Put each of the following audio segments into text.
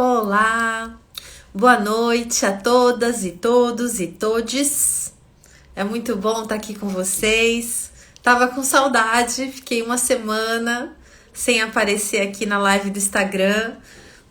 Olá, boa noite a todas e todos e todes. É muito bom estar aqui com vocês. Tava com saudade, fiquei uma semana sem aparecer aqui na live do Instagram,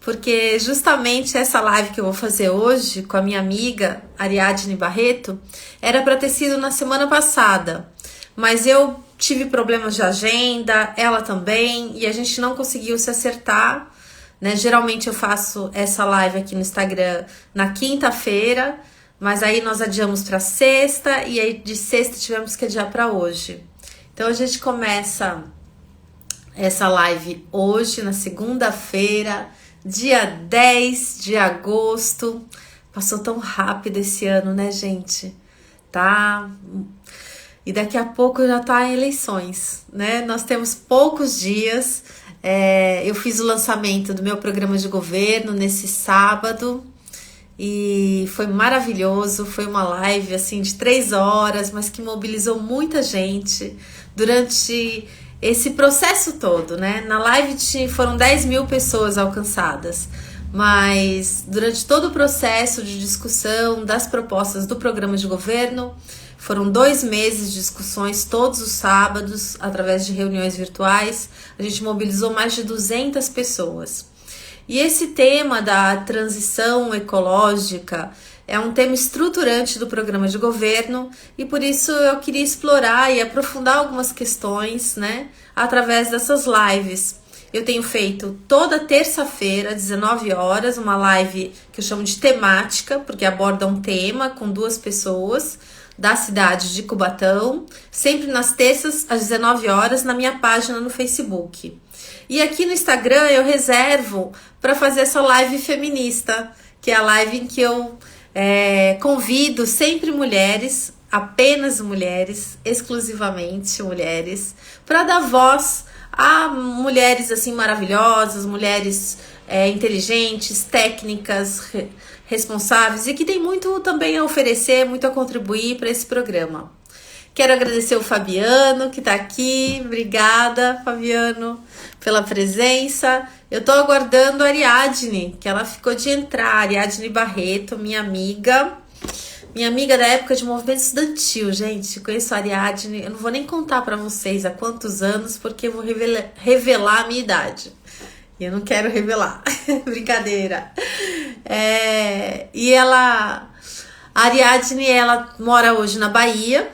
porque justamente essa live que eu vou fazer hoje com a minha amiga Ariadne Barreto era para ter sido na semana passada, mas eu tive problemas de agenda, ela também, e a gente não conseguiu se acertar, né? Geralmente eu faço essa live aqui no Instagram na quinta-feira, mas aí nós adiamos para sexta e aí de sexta tivemos que adiar para hoje. Então a gente começa essa live hoje, na segunda-feira, dia 10 de agosto. Passou tão rápido esse ano, né, gente? Tá? E daqui a pouco já tá em eleições, né? Nós temos poucos dias. Eu fiz o lançamento do meu programa de governo nesse sábado e foi maravilhoso. Foi uma live assim de 3 horas, mas que mobilizou muita gente durante esse processo todo, né? Na live foram 10 mil pessoas alcançadas, mas durante todo o processo de discussão das propostas do programa de governo, foram 2 meses de discussões todos os sábados, através de reuniões virtuais. A gente mobilizou mais de 200 pessoas. E esse tema da transição ecológica é um tema estruturante do programa de governo e por isso eu queria explorar e aprofundar algumas questões, né, através dessas lives. Eu tenho feito toda terça-feira, 19 horas, uma live que eu chamo de temática, porque aborda um tema com 2 pessoas da cidade de Cubatão, sempre nas terças às 19 horas na minha página no Facebook. E aqui no Instagram eu reservo para fazer essa live feminista, que é a live em que eu convido sempre mulheres, apenas mulheres, exclusivamente mulheres, para dar voz a mulheres assim maravilhosas, mulheres inteligentes, técnicas, responsáveis e que tem muito também a oferecer, muito a contribuir para esse programa. Quero agradecer o Fabiano que está aqui. Obrigada, Fabiano, pela presença. Eu estou aguardando a Ariadne, que ela ficou de entrar. Ariadne Barreto, minha amiga da época de movimento estudantil, gente. Conheço a Ariadne, eu não vou nem contar para vocês há quantos anos, porque eu vou revelar a minha idade. E eu não quero revelar. Brincadeira. A Ariadne, ela mora hoje na Bahia.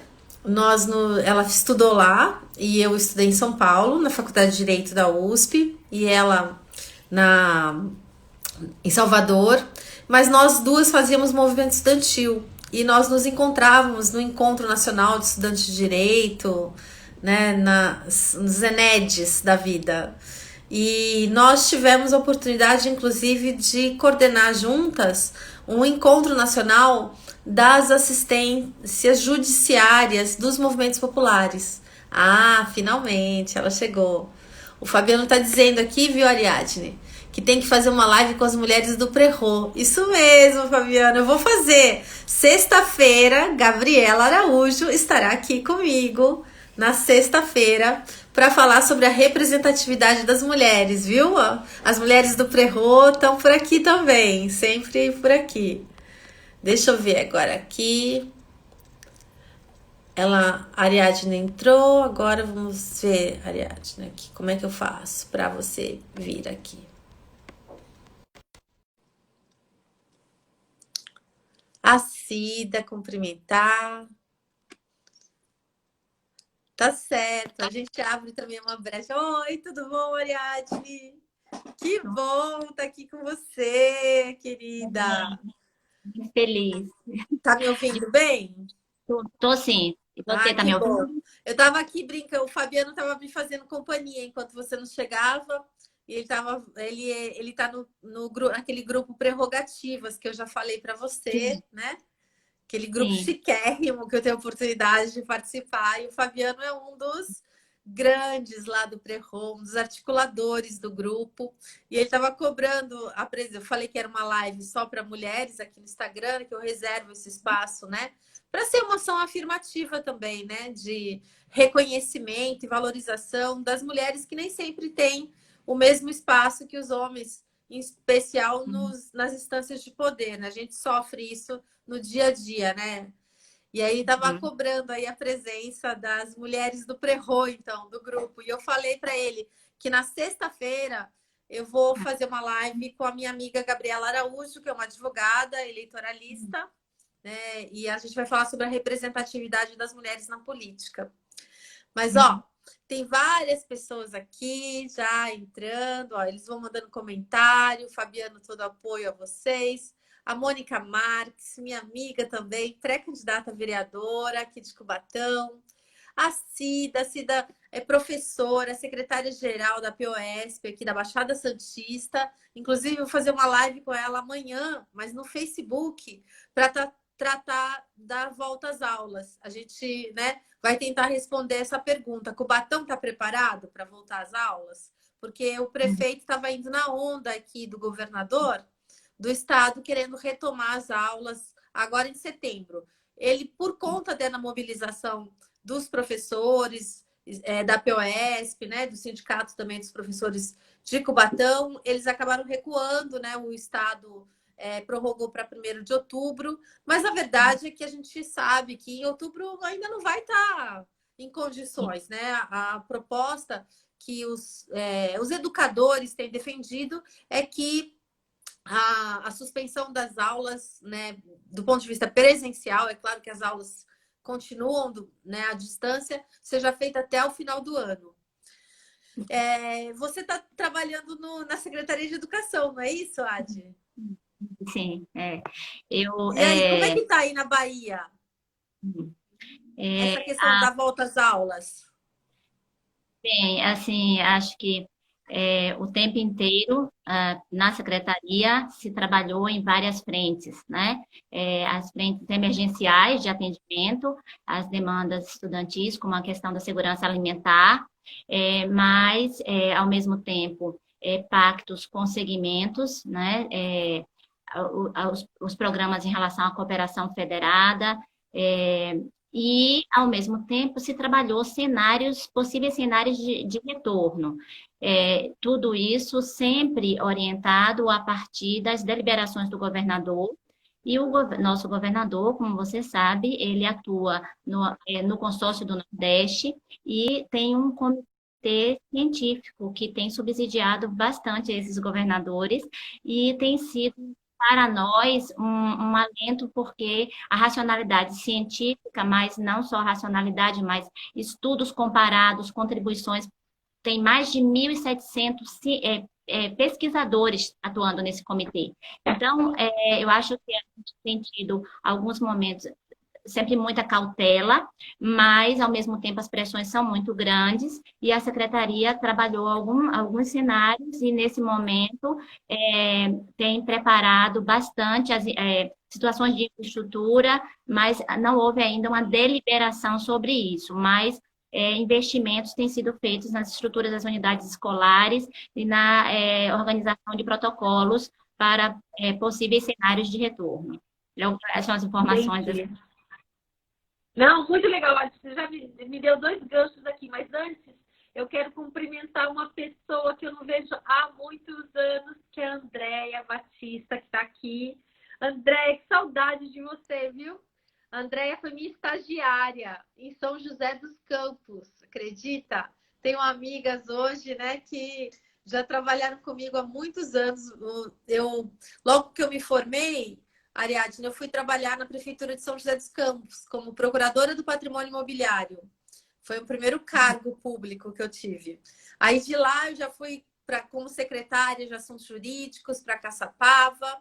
Ela estudou lá e eu estudei em São Paulo, na Faculdade de Direito da USP, e ela em Salvador. Mas nós duas fazíamos movimento estudantil e nós nos encontrávamos no Encontro Nacional de Estudantes de Direito, né, nos ENEDs da vida. E nós tivemos a oportunidade, inclusive, de coordenar juntas um encontro nacional das assistências judiciárias dos movimentos populares. Ah, finalmente, ela chegou. O Fabiano tá dizendo aqui, viu, Ariadne, que tem que fazer uma live com as mulheres do Prerro. Isso mesmo, Fabiano, eu vou fazer. Sexta-feira, Gabriela Araújo estará aqui comigo na sexta-feira para falar sobre a representatividade das mulheres, viu? As mulheres do Prerro estão por aqui também, sempre por aqui. Deixa eu ver agora aqui. A Ariadne entrou, agora vamos ver, Ariadne, aqui, como é que eu faço para você vir aqui. A Cida, cumprimentar. Tá certo, a gente abre também uma brecha. Oi, tudo bom, Ariadne? Que bom estar aqui com você, querida. Feliz. Tá me ouvindo bem? Tô sim. E você Ah, tá que me bom. ouvindo? Eu tava aqui brincando, o Fabiano tava me fazendo companhia enquanto você não chegava. E ele tá naquele grupo Prerrogativas que eu já falei para você, Sim, né? Aquele grupo sim. chiquérrimo que eu tenho a oportunidade de participar. E o Fabiano é um dos grandes lá do Prerro, um dos articuladores do grupo. E ele estava cobrando a presença. Eu falei que era uma live só para mulheres aqui no Instagram, que eu reservo esse espaço, né? Para ser uma ação afirmativa também, né? De reconhecimento e valorização das mulheres que nem sempre têm o mesmo espaço que os homens em especial nas instâncias de poder, né? A gente sofre isso no dia a dia, né? E aí estava Uhum. cobrando aí a presença das mulheres do Prerro, então, do grupo. E eu falei para ele que na sexta-feira eu vou fazer uma live com a minha amiga Gabriela Araújo, que é uma advogada eleitoralista, né? E a gente vai falar sobre a representatividade das mulheres na política. Mas, ó, tem várias pessoas aqui já entrando, ó, eles vão mandando comentário. Fabiano, todo apoio a vocês. A Mônica Marques, minha amiga também, pré-candidata a vereadora aqui de Cubatão. A Cida é professora, secretária-geral da POSP aqui da Baixada Santista. Inclusive, vou fazer uma live com ela amanhã, mas no Facebook, para tratar da volta às aulas. A gente, né, vai tentar responder essa pergunta. Cubatão está preparado para voltar às aulas? Porque o prefeito estava indo na onda aqui do governador do estado querendo retomar as aulas agora em setembro. Ele, por conta da mobilização dos professores, da POSP, né, do sindicato também dos professores de Cubatão, eles acabaram recuando, né, o estado prorrogou para 1º de outubro, mas a verdade é que a gente sabe que em outubro ainda não vai estar em condições, né? A proposta que os educadores têm defendido é que a suspensão das aulas, né, do ponto de vista presencial, é claro que as aulas continuam, né, à distância, seja feita até o final do ano. Você está trabalhando na Secretaria de Educação, não é isso, Adi? Sim, eu, E aí, como é que está aí na Bahia é, essa questão da volta às aulas? bem, assim, acho que o tempo inteiro na secretaria se trabalhou em várias frentes, né? As frentes emergenciais de atendimento, as demandas estudantis, como a questão da segurança alimentar, mas, ao mesmo tempo, pactos com segmentos, né? Os programas em relação à cooperação federada, e, ao mesmo tempo, se trabalhou cenários, possíveis cenários de retorno. Tudo isso sempre orientado a partir das deliberações do governador, e o nosso governador, como você sabe, ele atua no consórcio do Nordeste e tem um comitê científico que tem subsidiado bastante esses governadores e tem sido para nós um alento, porque a racionalidade científica, mas não só a racionalidade, mas estudos comparados, contribuições, tem mais de 1.700 pesquisadores atuando nesse comitê. Então, eu acho que a gente tem tido alguns momentos sempre muita cautela, mas ao mesmo tempo as pressões são muito grandes e a secretaria trabalhou alguns cenários e nesse momento tem preparado bastante as situações de infraestrutura, mas não houve ainda uma deliberação sobre isso, mas investimentos têm sido feitos nas estruturas das unidades escolares e na organização de protocolos para possíveis cenários de retorno. Essas são as informações. Entendi. Não, muito legal. Você já me deu 2 ganchos aqui, mas antes eu quero cumprimentar uma pessoa que eu não vejo há muitos anos, que é a Andréia Batista, que está aqui. Andréia, que saudade de você, viu? A Andréia foi minha estagiária em São José dos Campos, acredita? Tenho amigas hoje, né, que já trabalharam comigo há muitos anos. Logo que eu me formei, Ariadne, eu fui trabalhar na Prefeitura de São José dos Campos como procuradora do patrimônio imobiliário. Foi o primeiro cargo público que eu tive. Aí de lá eu já fui como secretária de assuntos jurídicos para Caçapava.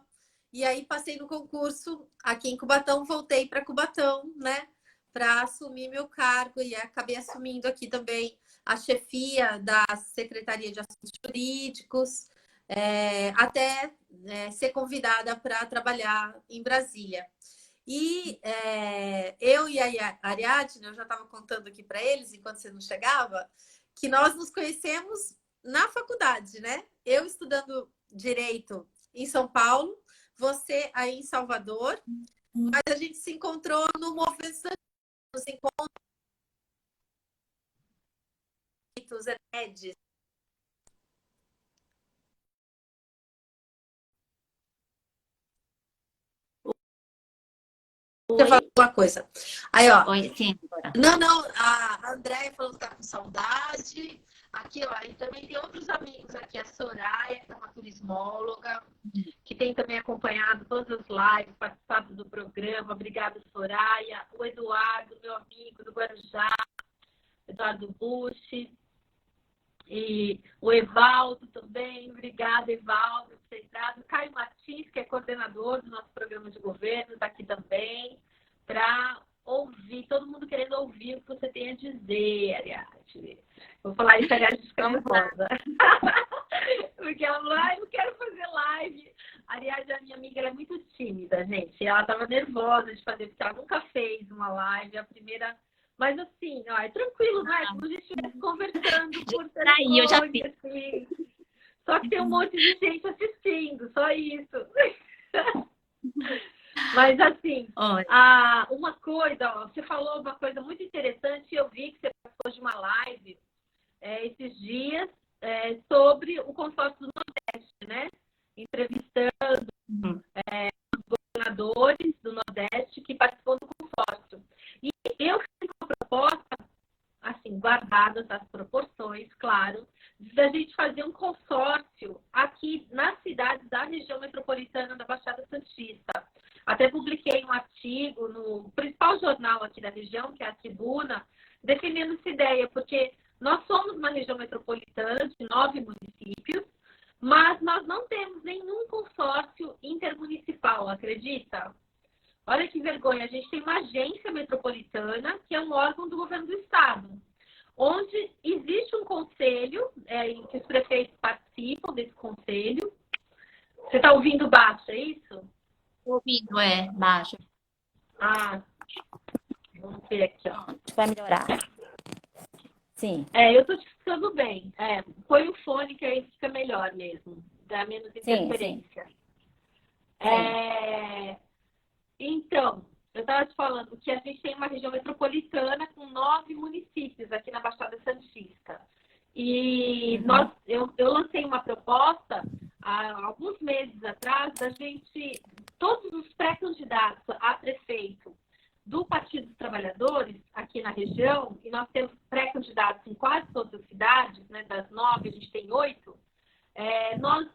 E aí passei no concurso aqui em Cubatão, voltei para Cubatão, né? Para assumir meu cargo e acabei assumindo aqui também a chefia da Secretaria de Assuntos Jurídicos, até ser convidada para trabalhar em Brasília. E eu e a Ariadne, eu já estava contando aqui para eles, enquanto você não chegava, que nós nos conhecemos na faculdade, né? Eu estudando Direito em São Paulo, você aí em Salvador, mas a gente se encontrou no movimento, nos encontros, Você fala Oi, alguma coisa. Aí, ó. oi, sim, agora. Não, não, a Andréia falando que tá com saudade. Aqui, ó, e também tem outros amigos aqui, a Soraya, que é uma turismóloga, que tem também acompanhado todas as lives, participado do programa. Obrigada, Soraya. O Eduardo, meu amigo do Guarujá, Eduardo Bush. E o Evaldo também. Obrigada, Evaldo, por ter entrado. O Caio Martins, que é coordenador do nosso programa de governo, está aqui também, para ouvir, todo mundo querendo ouvir o que você tem a dizer, Ariadne. Vou falar isso, a Ariadne fica nervosa. Porque ela falou, ai, não quero fazer live. A Ariadne, a minha amiga, ela é muito tímida, gente. Ela estava nervosa de fazer, porque ela nunca fez uma live. A primeira... Mas assim, ó, é tranquilo, não é? Como se a gente estivesse conversando por Aí, eu já telefone, fiz. assim. Só que tem um monte de gente assistindo, só isso. Mas assim, Olha, uma coisa, ó, você falou uma coisa muito interessante, eu vi que você participou de uma live esses dias sobre o consórcio do Nordeste, né? Entrevistando governadores do Nordeste que participam do consórcio. E eu fiz uma proposta, assim, guardadas as proporções, claro, da gente fazer um consórcio aqui nas cidades da região metropolitana da Baixada Santista. Até publiquei um artigo no principal jornal aqui da região, que é a Tribuna, defendendo essa ideia, porque nós somos uma região metropolitana de 9 municípios, mas nós não temos nenhum consórcio intermunicipal, acredita? Olha que vergonha, a gente tem uma agência metropolitana, que é um órgão do governo do estado, onde existe um conselho, em que os prefeitos participam desse conselho. Você está ouvindo baixo, é isso? ouvindo, baixo. Ah, vamos ver aqui, ó. Pronto, vai melhorar. Sim, Eu estou te escutando bem. Põe o fone que aí fica melhor mesmo, dá menos sim, interferência. sim. Então, eu estava te falando que a gente tem uma região metropolitana com 9 municípios aqui na Baixada Santista. E eu lancei uma proposta há alguns meses atrás da gente, todos os pré-candidatos a prefeito do Partido dos Trabalhadores aqui na região, e nós temos pré-candidatos em quase todas as cidades, né, das 9 a gente tem 8, nós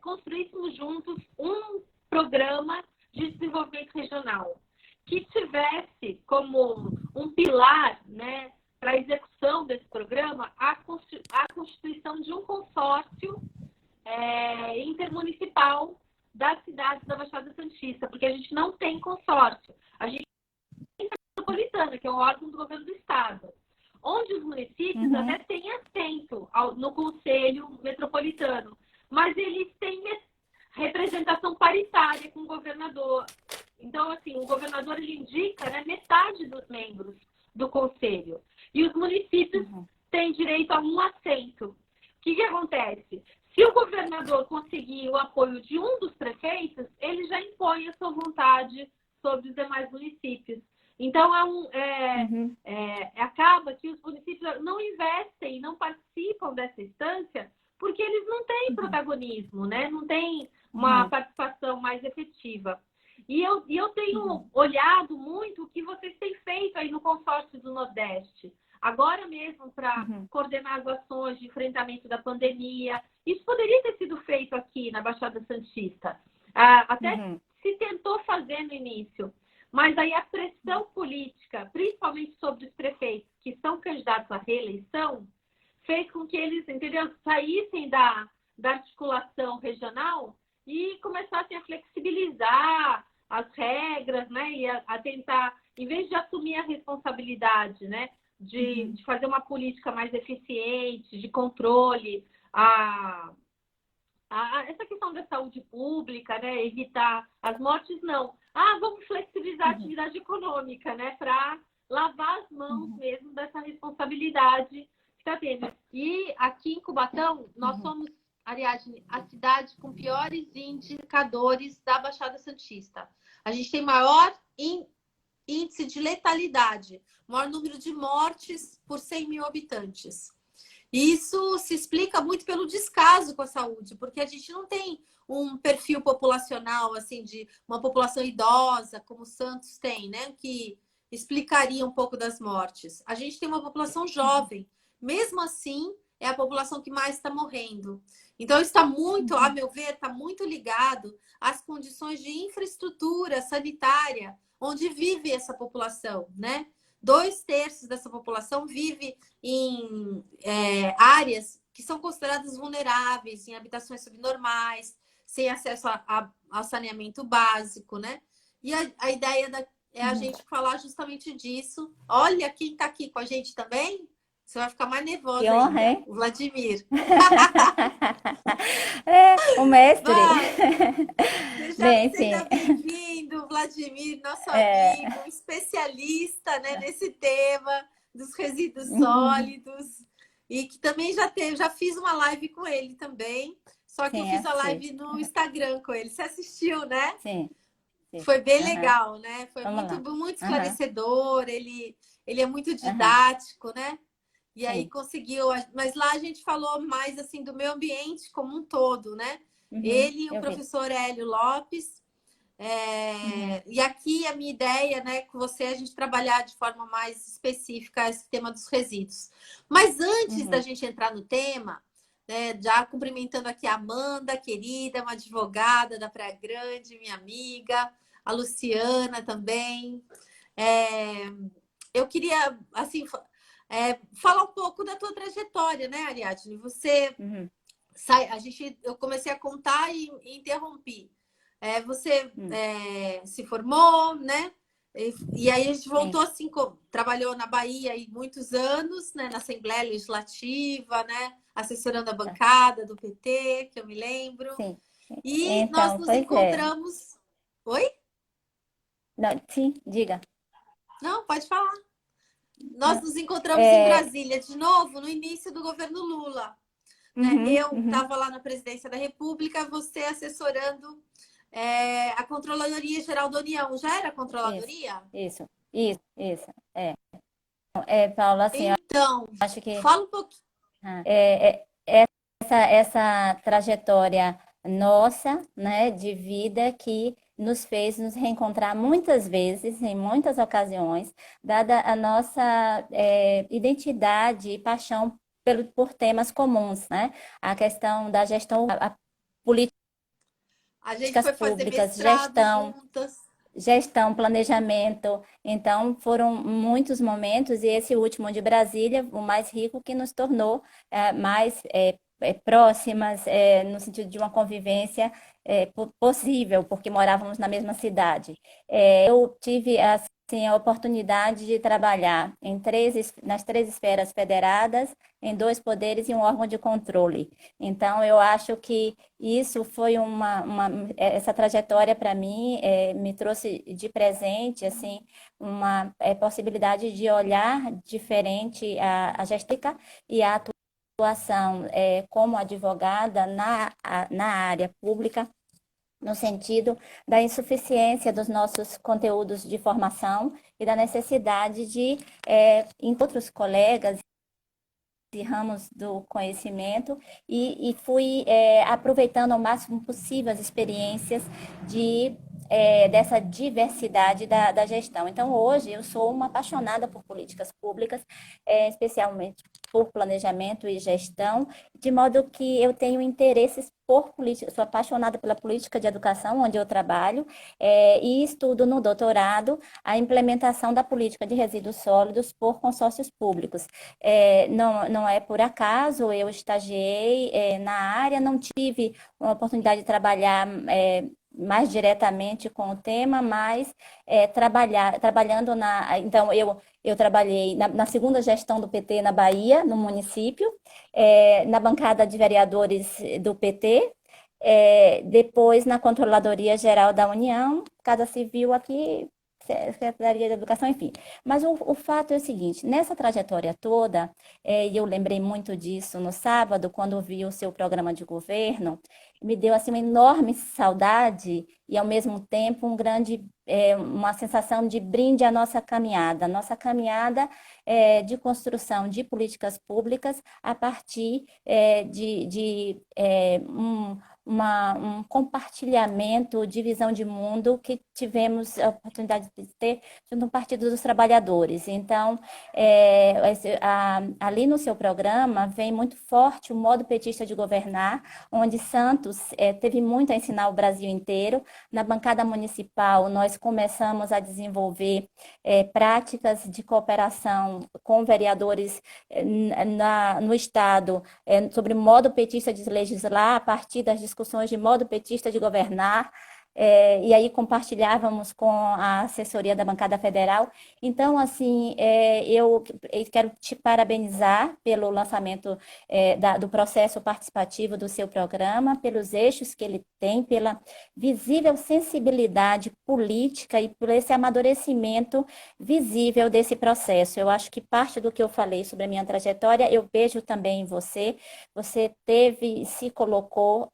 construíssemos juntos um programa de desenvolvimento regional que tivesse como um pilar, né, para a execução desse programa a constituição de um consórcio intermunicipal das cidades da Baixada Santista, porque a gente não tem consórcio. A gente tem a metropolitana, que é um órgão do governo do estado, onde os municípios até têm assento no conselho metropolitano, mas eles têm representação paritária com o governador. Então, assim, o governador ele indica, né, metade dos membros do conselho. E os municípios têm direito a um assento. O que acontece? Se o governador conseguir o apoio de um dos prefeitos, ele já impõe a sua vontade sobre os demais municípios. Então, acaba que os municípios não investem, não participam dessa instância, porque eles não têm protagonismo, né? Não têm uma participação mais efetiva. E eu tenho olhado muito o que vocês têm feito aí no consórcio do Nordeste. Agora mesmo, para coordenar as ações de enfrentamento da pandemia. Isso poderia ter sido feito aqui na Baixada Santista. Até se tentou fazer no início. Mas aí a pressão política, principalmente sobre os prefeitos que são candidatos à reeleição, fez com que eles, entendeu, saíssem da articulação regional e começassem a flexibilizar as regras, né? E a tentar, em vez de assumir a responsabilidade, né? De fazer uma política mais eficiente, de controle, essa questão da saúde pública, né? Evitar as mortes, não. Vamos flexibilizar a atividade econômica, né? Para lavar as mãos mesmo dessa responsabilidade que está tendo. E aqui em Cubatão, nós somos, Ariadne, a cidade com piores indicadores da Baixada Santista. A gente tem maior índice de letalidade, maior número de mortes por 100 mil habitantes. E isso se explica muito pelo descaso com a saúde, porque a gente não tem um perfil populacional, assim, de uma população idosa, como Santos tem, né? Que explicaria um pouco das mortes. A gente tem uma população jovem. Mesmo assim, é a população que mais está morrendo. Então, está muito, a Uhum. meu ver, está muito ligado às condições de infraestrutura sanitária onde vive essa população, né? 2/3 dessa população vive em áreas que são consideradas vulneráveis, em habitações subnormais, sem acesso a saneamento básico, né? E a ideia é a Uhum. gente falar justamente disso. Olha quem está aqui com a gente também. Você vai ficar mais Que nervosa honra, ainda, hein? o Vladimir. É, o mestre. Vai, Bem, seja sim. bem-vindo, Vladimir, nosso É, amigo, especialista, né, nesse tema dos resíduos uhum, sólidos. E que também já fiz uma live com ele também. Só que eu sim, fiz a assisti. live no Instagram com ele. Você assistiu, né? Sim, sim. Foi bem Aham. legal, né? Foi Vamos muito, lá. muito Aham, esclarecedor. Ele é muito aham. didático, né? E aí Sim. conseguiu. Mas lá a gente falou mais assim do meio ambiente como um todo, né? Uhum, Ele e o eu vi. professor Hélio Lopes. Uhum, E aqui a minha ideia, né, com você, é a gente trabalhar de forma mais específica esse tema dos resíduos. Mas antes da uhum. gente entrar no tema, né, já cumprimentando aqui a Amanda, querida, uma advogada da Praia Grande, minha amiga, a Luciana também. É, eu queria, assim, falar um pouco da tua trajetória, né, Ariadne? Você Uhum. eu comecei a contar e interrompi. Você Uhum. se formou, né? E aí a gente Sim, voltou assim, trabalhou na Bahia aí muitos anos, né? Na Assembleia Legislativa, né? Assessorando a tá. bancada do PT, que eu me lembro. Sim. E nós Então, nos pois é. encontramos. Oi? Não, sim, diga. Não, pode falar. Nós Não. nos encontramos em É, Brasília de novo no início do governo Lula. Né? uhum, Eu uhum. estava lá na presidência da República, você assessorando a Controladoria Geral da União. Já era Isso, Controladoria? isso. Paula, assim, eu Então, acho que fala um pouquinho. essa trajetória nossa, né, de vida que nos fez nos reencontrar muitas vezes, em muitas ocasiões, dada a nossa identidade e paixão por temas comuns, né? A questão da gestão, a A gente políticas foi fazer públicas, mestrado juntas. gestão, planejamento. Então, foram muitos momentos, e esse último de Brasília, o mais rico, que nos tornou mais próximas, no sentido de uma convivência possível, porque morávamos na mesma cidade. Eu tive assim, a oportunidade de trabalhar nas três esferas federadas, em dois poderes e um órgão de controle. Então, eu acho que isso foi essa trajetória para mim me trouxe de presente assim uma possibilidade de olhar diferente a gestica e a atuação como advogada na área pública, no sentido da insuficiência dos nossos conteúdos de formação e da necessidade de em outros colegas e ramos do conhecimento e fui aproveitando ao máximo possível as experiências dessa diversidade da gestão. Então, hoje, eu sou uma apaixonada por políticas públicas, especialmente por planejamento e gestão, de modo que eu tenho interesses por política, sou apaixonada pela política de educação, onde eu trabalho, e estudo no doutorado a implementação da política de resíduos sólidos por consórcios públicos. Não é por acaso, eu estagiei na área, não tive uma oportunidade de trabalhar mais diretamente com o tema, mas trabalhando Então, eu trabalhei na segunda gestão do PT na Bahia, no município, na bancada de vereadores do PT, depois na Controladoria Geral da União, Casa Civil aqui Secretaria da Educação, enfim. Mas o fato é o seguinte, nessa trajetória toda, e eu lembrei muito disso no sábado, quando vi o seu programa de governo, me deu assim uma enorme saudade e ao mesmo tempo uma sensação de brinde à nossa caminhada. Nossa caminhada de construção de políticas públicas a partir um compartilhamento de visão de mundo que tivemos a oportunidade de ter junto ao Partido dos Trabalhadores. Então, ali no seu programa vem muito forte o modo petista de governar, onde Santos teve muito a ensinar o Brasil inteiro. Na bancada municipal, nós começamos a desenvolver práticas de cooperação com vereadores no Estado, sobre modo petista de legislar, a partir das discussões de modo petista de governar, e aí compartilhávamos com a assessoria da bancada federal. Então, assim, eu quero te parabenizar pelo lançamento do processo participativo do seu programa, pelos eixos que ele tem, pela visível sensibilidade política e por esse amadurecimento visível desse processo. Eu acho que parte do que eu falei sobre a minha trajetória, eu vejo também em você. Você se colocou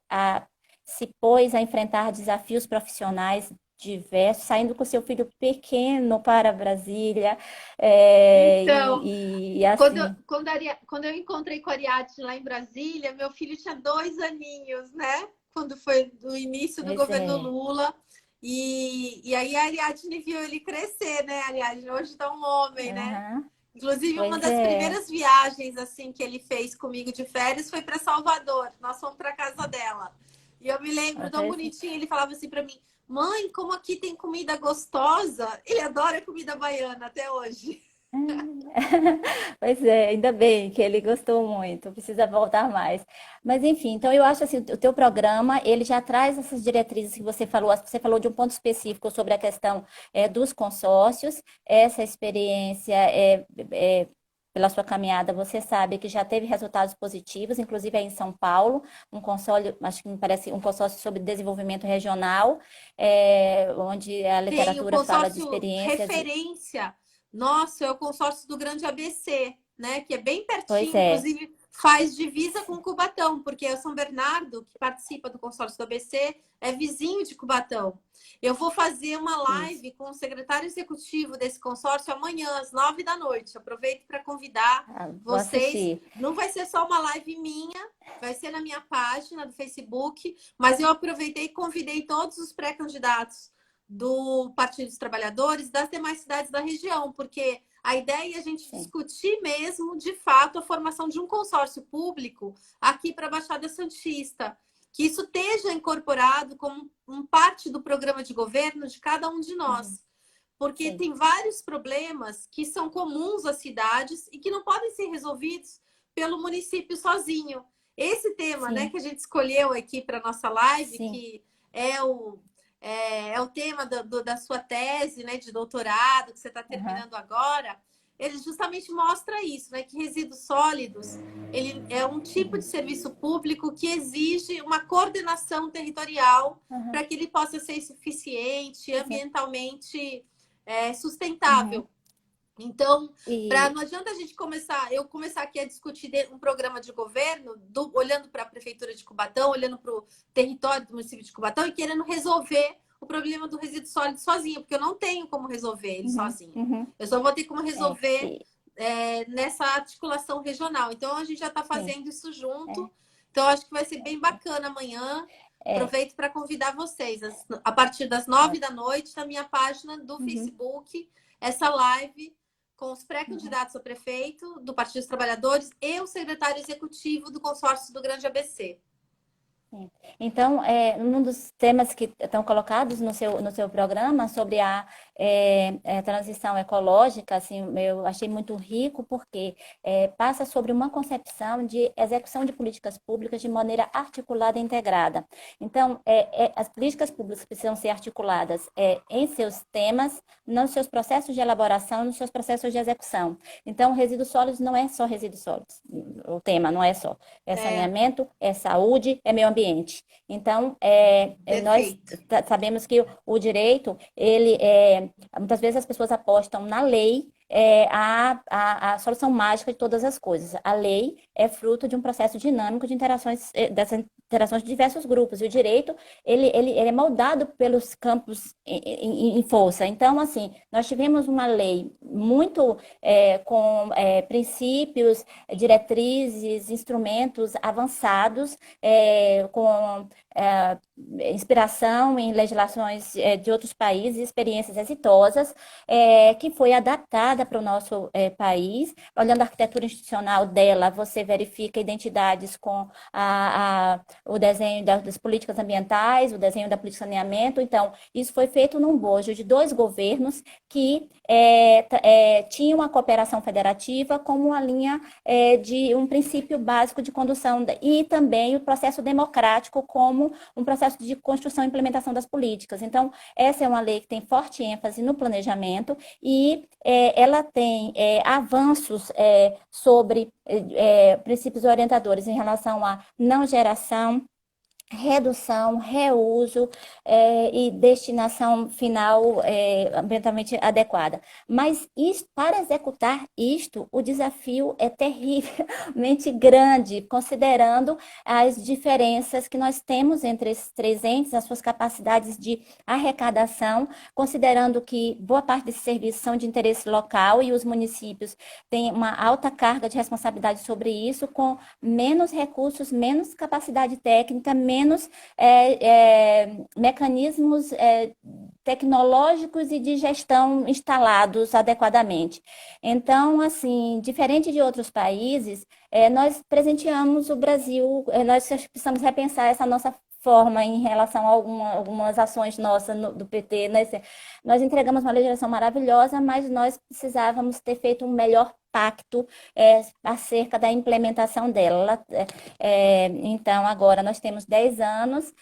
se pôs a enfrentar desafios profissionais diversos, saindo com seu filho pequeno para Brasília, Então, e quando, assim, quando eu encontrei com a Ariadne lá em Brasília, meu filho tinha 2 aninhos, né? Quando foi do início do pois governo é, Lula. E aí a Ariadne viu ele crescer, né? A Ariadne hoje tá um homem, né? aham, Inclusive, uma pois das é, primeiras viagens assim que ele fez comigo de férias foi para Salvador. Nós fomos para casa dela. E eu me lembro tão bonitinho, ele falava assim para mim: "Mãe, como aqui tem comida gostosa". Ele adora comida baiana até hoje. pois é, ainda bem que ele gostou muito, precisa voltar mais. Mas enfim, então eu acho assim, o teu programa, ele já traz essas diretrizes que você falou de um ponto específico sobre a questão dos consórcios, essa experiência pela sua caminhada, você sabe que já teve resultados positivos, inclusive aí em São Paulo, um consórcio, acho que me parece um consórcio sobre desenvolvimento regional, onde a Tem o literatura fala de consórcio experiências, referência. Nossa, é o consórcio do Grande ABC, né? Que é bem pois pertinho, é. inclusive faz divisa com Cubatão, porque o São Bernardo, que participa do consórcio do ABC, é vizinho de Cubatão. Eu vou fazer uma Isso. live com o secretário executivo desse consórcio amanhã, às 9 da noite. Aproveito para convidar Ah, vou vocês. assistir. Não vai ser só uma live minha, vai ser na minha página do Facebook, mas eu aproveitei e convidei todos os pré-candidatos do Partido dos Trabalhadores das demais cidades da região, porque a ideia é a gente Sim. discutir mesmo, de fato, a formação de um consórcio público aqui para a Baixada Santista, que isso esteja incorporado como parte do programa de governo de cada um de Uhum. nós. Porque Sim. tem vários problemas que são comuns às cidades e que não podem ser resolvidos pelo município sozinho. Esse tema, né, Sim. que a gente escolheu aqui para nossa live, Sim. que é o tema da sua tese, né, de doutorado, que você está Aham. terminando agora, ele justamente mostra isso, né, que resíduos sólidos, ele é um tipo de Uhum. serviço público que exige uma coordenação territorial Aham. para que ele possa ser suficiente, Exato. ambientalmente Uhum. sustentável. Então, E não adianta a gente eu começar aqui a discutir um programa de governo, olhando para a prefeitura de Cubatão, olhando para o território do município de Cubatão e querendo resolver o problema do resíduo sólido sozinho, porque eu não tenho como resolver ele uhum. sozinho. Uhum. Eu só vou ter como É. resolver nessa articulação regional. Então, a gente já está Sim. fazendo isso junto. É. Então, acho que vai ser bem bacana amanhã. É. Aproveito para convidar vocês, a partir das 9 da noite, na minha página do Uhum. Facebook, essa live com os Uhum. pré-candidatos a prefeito do Partido dos Trabalhadores e o secretário executivo do consórcio do Grande ABC. Sim. Então, um dos temas que estão colocados no seu programa sobre a transição ecológica, assim, eu achei muito rico porque passa sobre uma concepção de execução de políticas públicas de maneira articulada e integrada. Então, as políticas públicas precisam ser articuladas em seus temas, nos seus processos de elaboração, nos seus processos de execução. Então, resíduos sólidos não é só resíduos sólidos. o tema, não é só. É É, saneamento, é saúde, é meio ambiente. Então, nós perfeito. sabemos que o direito, muitas vezes as pessoas apostam na lei, a solução mágica de todas as coisas. A lei é fruto de um processo dinâmico de interações, dessas interações de diversos grupos. E o direito, ele é moldado pelos campos em força. Então, assim, nós tivemos uma lei muito com princípios, diretrizes, instrumentos avançados, com inspiração em legislações de outros países, experiências exitosas, que foi adaptada para o nosso país. Olhando a arquitetura institucional dela, você verifica identidades com o desenho das políticas ambientais, o desenho da política de saneamento. Então, isso foi feito num bojo de dois governos que tinham a cooperação federativa como uma linha de um princípio básico de condução e também o processo democrático como um processo de construção e implementação das políticas. Então, essa é uma lei que tem forte ênfase no planejamento e ela tem avanços sobre princípios orientadores em relação à não geração, redução, reuso e destinação final ambientalmente adequada. Mas para executar isto, o desafio é terrivelmente grande, considerando as diferenças que nós temos entre esses três entes, as suas capacidades de arrecadação, considerando que boa parte desses serviços são de interesse local e os municípios têm uma alta carga de responsabilidade sobre isso, menos recursos, menos capacidade técnica, menos mecanismos tecnológicos e de gestão instalados adequadamente. Então, assim, diferente de outros países, nós presenteamos o Brasil, nós precisamos repensar essa nossa forma em relação a algumas ações nossas do PT. Nós entregamos uma legislação maravilhosa, mas nós precisávamos ter feito um melhor pacto acerca da implementação dela. Então, agora nós temos 10 anos,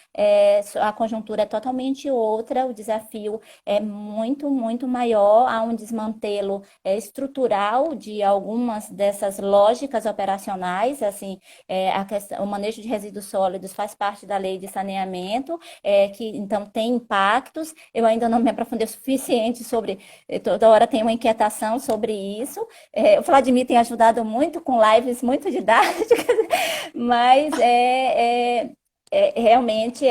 a conjuntura é totalmente outra, o desafio é muito, muito maior, há um desmantelo estrutural de algumas dessas lógicas operacionais, assim, o manejo de resíduos sólidos faz parte da lei de saneamento, que então tem impactos. Eu ainda não me aprofundei o suficiente sobre, toda hora tem uma inquietação sobre isso. O Vladimir tem ajudado muito com lives muito didáticas, mas realmente O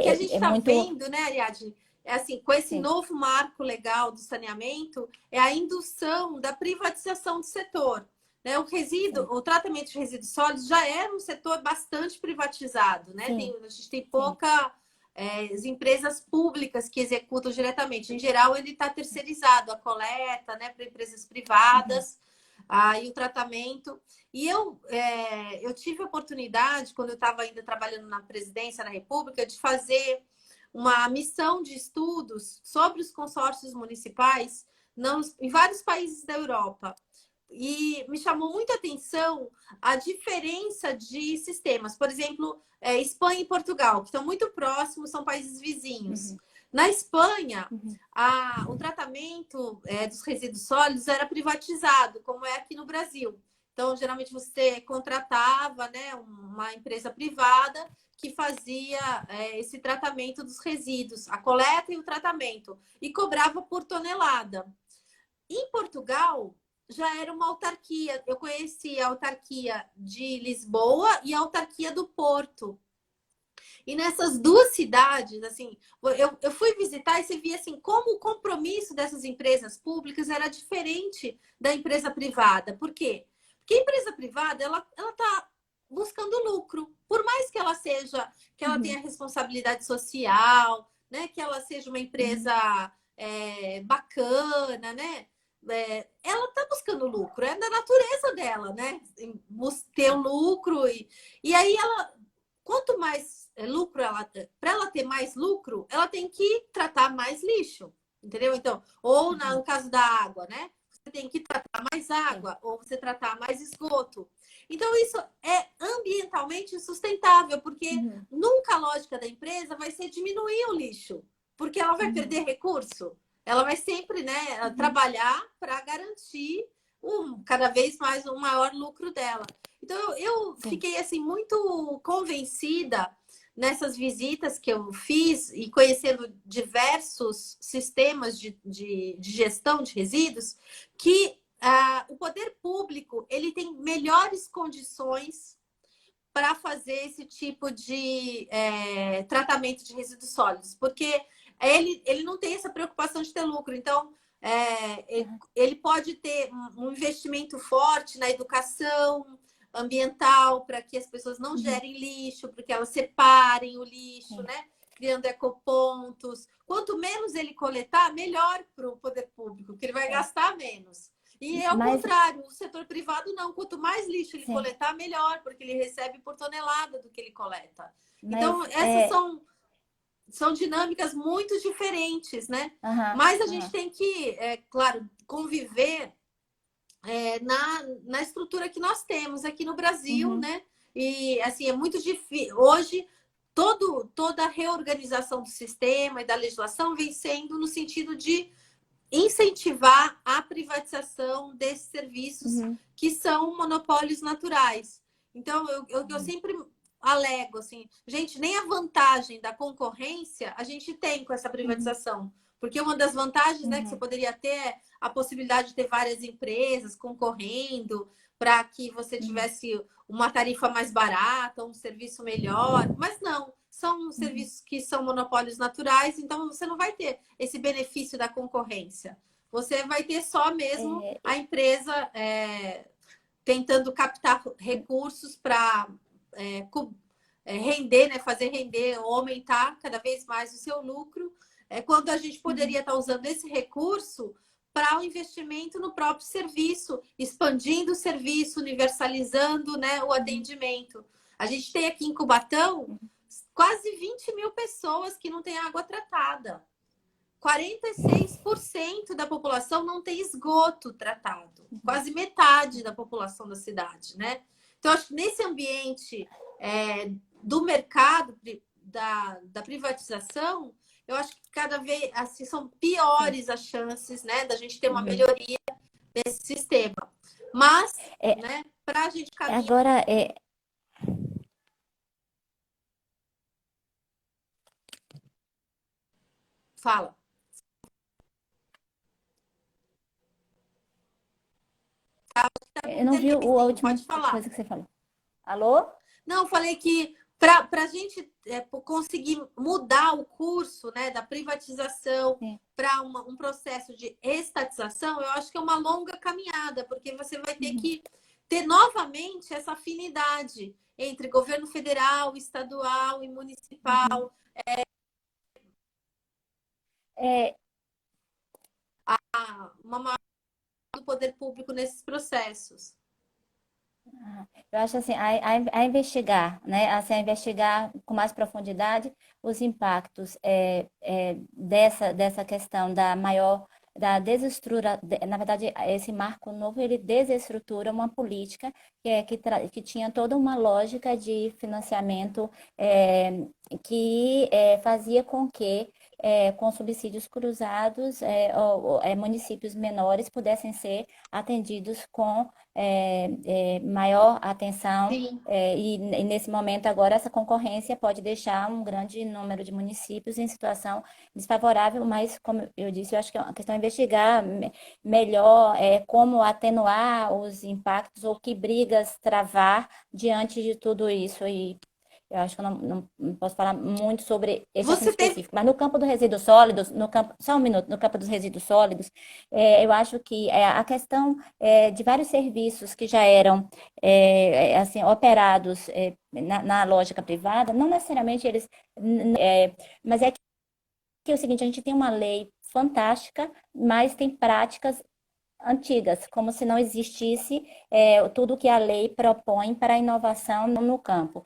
que a gente está muito. vendo, né, Ariadne? É assim, com esse Sim. novo marco legal do saneamento, é a indução da privatização do setor. Né? O tratamento de resíduos sólidos já era um setor bastante privatizado, né? Sim, A gente tem sim. pouca as empresas públicas que executam diretamente. Em geral, ele está terceirizado, a coleta, né, para empresas Uhum, privadas, e o tratamento. E eu tive a oportunidade, quando eu estava ainda trabalhando na presidência da República, de fazer uma missão de estudos sobre os consórcios municipais em vários países da Europa. E me chamou muita atenção a diferença de sistemas. Por exemplo, Espanha e Portugal, que estão muito próximos, são países vizinhos. uhum, Na Espanha, uhum, o tratamento dos resíduos sólidos era privatizado, como é aqui no Brasil. Então, geralmente você contratava, né, uma empresa privada que fazia esse tratamento dos resíduos, a coleta e o tratamento, e cobrava por tonelada. Em Portugal, já era uma autarquia. Eu conheci a autarquia de Lisboa e a autarquia do Porto. E nessas duas cidades, assim, eu fui visitar e você via assim como o compromisso dessas empresas públicas era diferente da empresa privada. Por quê? Porque a empresa privada, ela está buscando lucro. Por mais que ela seja, que ela uhum, tenha responsabilidade social, né? Que ela seja uma uhum, empresa bacana, né? Ela está buscando lucro, é da natureza dela, né? Ter o lucro e aí ela, quanto mais lucro para ela ter mais lucro, ela tem que tratar mais lixo, entendeu? Então, ou uhum, no caso da água, né? Você tem que tratar mais sim, água, ou você tratar mais esgoto. Então, isso é ambientalmente sustentável, porque uhum, nunca a lógica da empresa vai ser diminuir o lixo, porque ela vai uhum, perder recurso. Ela vai sempre, né, uhum, trabalhar para garantir cada vez mais um maior lucro dela. Então eu Sim. fiquei assim muito convencida nessas visitas que eu fiz e conhecendo diversos sistemas de gestão de resíduos, que o poder público ele tem melhores condições para fazer esse tipo de tratamento de resíduos sólidos, porque ele não tem essa preocupação de ter lucro. Então, ele pode ter um investimento forte na educação ambiental para que as pessoas não gerem lixo, para que elas separem o lixo, né? Criando ecopontos. Quanto menos ele coletar, melhor para o poder público, porque ele vai gastar menos. E é o contrário, o setor privado não. Quanto mais lixo ele coletar, melhor, porque ele recebe por tonelada do que ele coleta. Então, essas são dinâmicas muito diferentes, né? Mas a gente tem que, claro, conviver na estrutura que nós temos aqui no Brasil, né? E, assim, é muito difícil. Hoje, toda a reorganização do sistema e da legislação vem sendo no sentido de incentivar a privatização desses serviços que são monopólios naturais. Então, eu sempre alego assim, gente, nem a vantagem da concorrência a gente tem com essa privatização. Porque uma das vantagens, né, que você poderia ter é a possibilidade de ter várias empresas concorrendo para que você tivesse uma tarifa mais barata, um serviço melhor. Mas não, são serviços que são monopólios naturais, então você não vai ter esse benefício da concorrência. Você vai ter só mesmo a empresa tentando captar recursos para render, né, fazer render ou aumentar cada vez mais o seu lucro, quando a gente poderia estar usando esse recurso para o investimento no próprio serviço, expandindo o serviço, universalizando, né, o atendimento. A gente tem aqui em Cubatão quase 20 mil pessoas que não têm água tratada. 46% da população não tem esgoto tratado. Quase metade da população da cidade, né? Então, acho que nesse ambiente do mercado, da privatização, eu acho que cada vez assim, são piores as chances, né, da gente ter uma melhoria desse sistema. Mas, né, para a gente caminhar... Agora, Fala. Eu não vi a última coisa que você falou. Alô? Não, eu falei que para a gente conseguir mudar o curso, né, da privatização para um processo de estatização, eu acho que é uma longa caminhada, porque você vai ter que ter novamente essa afinidade entre governo federal, estadual e municipal. Uma maior do poder público nesses processos. Eu acho assim, a investigar, né? Assim, a investigar com mais profundidade os impactos dessa questão da desestrutura, na verdade, esse marco novo, ele desestrutura uma política que tinha toda uma lógica de financiamento que fazia com que com subsídios cruzados, municípios menores pudessem ser atendidos com maior atenção. E nesse momento agora essa concorrência pode deixar um grande número de municípios em situação desfavorável, mas como eu disse, eu acho que é uma questão de investigar melhor como atenuar os impactos ou que brigas travar diante de tudo isso. E eu acho que eu não posso falar muito sobre esse assunto específico, mas no campo dos resíduos sólidos, só um minuto, no campo dos resíduos sólidos, eu acho que a questão de vários serviços que já eram assim, operados na lógica privada, não necessariamente eles... mas é que é o seguinte, a gente tem uma lei fantástica, mas tem práticas antigas, como se não existisse tudo que a lei propõe para a inovação no campo.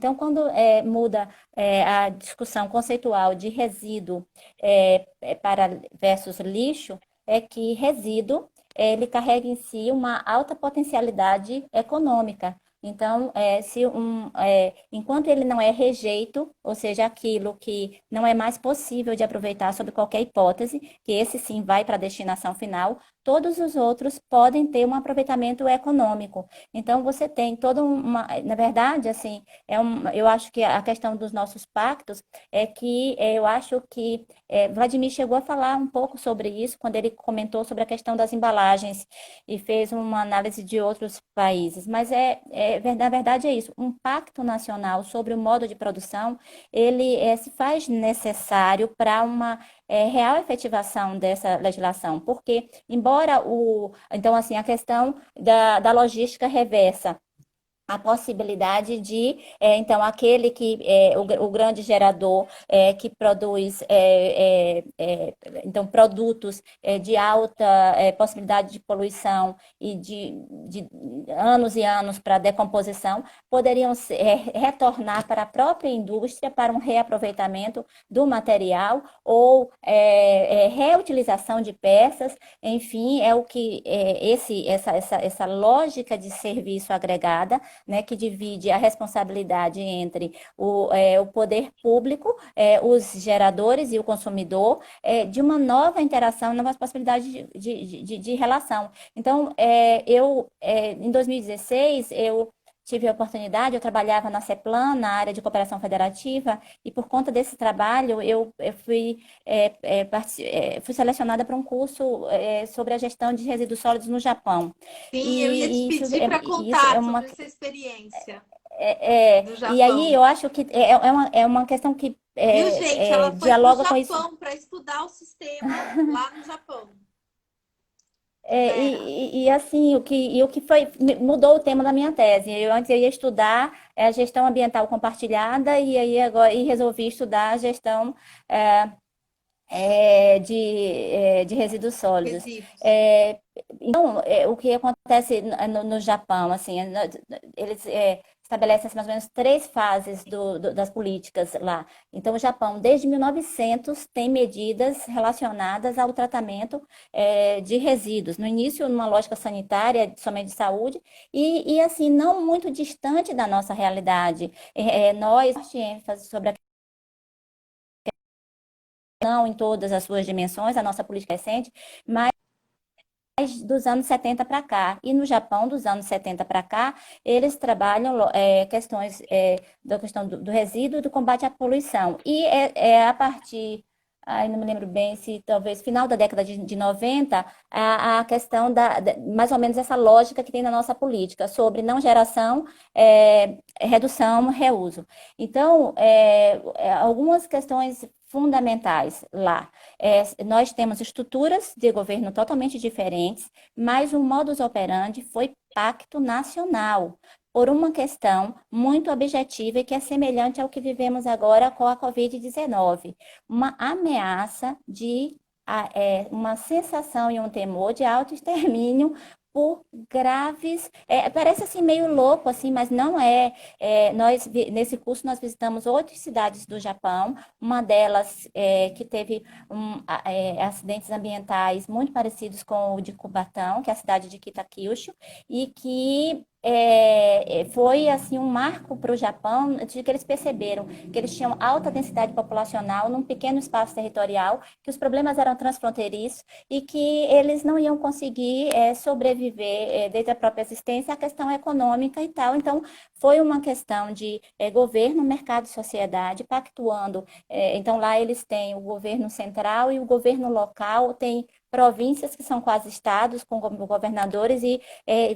Então, quando muda a discussão conceitual de resíduo versus lixo, é que resíduo ele carrega em si uma alta potencialidade econômica. Então, enquanto ele não é rejeito, ou seja, aquilo que não é mais possível de aproveitar sob qualquer hipótese, que esse sim vai para a destinação final, todos os outros podem ter um aproveitamento econômico. Então, você tem toda uma. Na verdade, assim, eu acho que a questão dos nossos pactos é que eu acho que Vladimir chegou a falar um pouco sobre isso quando ele comentou sobre a questão das embalagens e fez uma análise de outros países. Mas na verdade é isso. Um pacto nacional sobre o modo de produção, ele se faz necessário para uma real efetivação dessa legislação, porque embora então assim, a questão da logística reversa, a possibilidade de, então, aquele que o grande gerador que produz então, produtos de alta possibilidade de poluição e de anos e anos para decomposição, poderiam retornar para a própria indústria para um reaproveitamento do material ou reutilização de peças, enfim, é o que essa lógica de serviço agregada, né, que divide a responsabilidade entre o poder público, os geradores e o consumidor, de uma nova interação, novas possibilidades de relação. Então, em 2016, eu tive a oportunidade, eu trabalhava na CEPLAN, na área de cooperação federativa, e por conta desse trabalho, eu fui selecionada para um curso sobre a gestão de resíduos sólidos no Japão. Sim, eu ia te pedir para Isso é contar uma sobre essa experiência do e aí Japão. eu acho que é uma questão que Viu, gente? Ela foi para o dialoga com isso. Japão para estudar o sistema lá no Japão. Vera. Assim, o que foi, mudou o tema da minha tese. Antes eu ia estudar a gestão ambiental compartilhada e aí agora resolvi estudar a gestão é, de resíduos sólidos. Resíduos. Então, o que acontece no Japão, assim, eles estabelecem assim, mais ou menos três fases das políticas lá. Então, o Japão, desde 1900, tem medidas relacionadas ao tratamento de resíduos. No início, numa lógica sanitária, somente de saúde, assim, não muito distante da nossa realidade. Nós temos ênfase sobre a não em todas as suas dimensões, a nossa política recente, mas dos anos 70 para cá. E no Japão, dos anos 70 para cá, eles trabalham questões da questão do resíduo e do combate à poluição. E a partir, não me lembro bem se talvez final da década de 90, a questão mais ou menos essa lógica que tem na nossa política sobre não geração, redução, reuso. Então, algumas questões fundamentais lá. Nós temos estruturas de governo totalmente diferentes, mas o modus operandi foi pacto nacional, por uma questão muito objetiva e que é semelhante ao que vivemos agora com a Covid-19, uma ameaça uma sensação e um temor de autoextermínio por graves, parece assim meio louco assim, mas não é. Nesse curso nós visitamos 8 cidades do Japão, uma delas que teve acidentes ambientais muito parecidos com o de Cubatão, que é a cidade de Kitakyushu, e que foi assim um marco para o Japão, de que eles perceberam que eles tinham alta densidade populacional num pequeno espaço territorial, que os problemas eram transfronteiriços e que eles não iam conseguir sobreviver desde a própria existência, a questão econômica e tal. Então, foi uma questão de governo, mercado e sociedade pactuando. Então, lá eles têm o governo central e o governo local, tem províncias que são quase estados, com governadores, e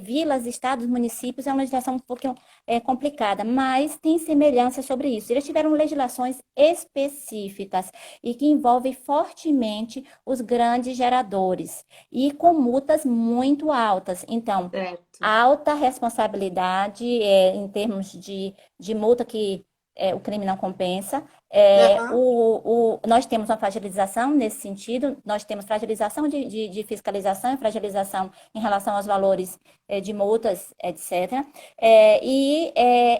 vilas, estados, municípios, é uma legislação um pouquinho complicada, mas tem semelhança sobre isso. Eles tiveram legislações específicas e que envolvem fortemente os grandes geradores e com multas muito altas. Então, Certo. alta responsabilidade em termos de multa que o crime não compensa. Aham. Nós temos uma fragilização nesse sentido, nós temos fragilização de fiscalização e fragilização em relação aos valores de multas, etc.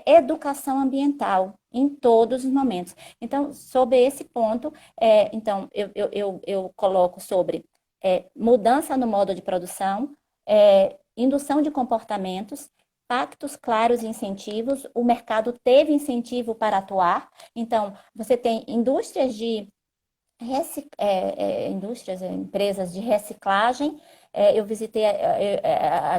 Educação ambiental em todos os momentos. Então, sobre esse ponto, então, eu coloco sobre mudança no modo de produção, indução de comportamentos, pactos claros e incentivos. O mercado teve incentivo para atuar. Então, você tem indústrias, empresas de reciclagem eu visitei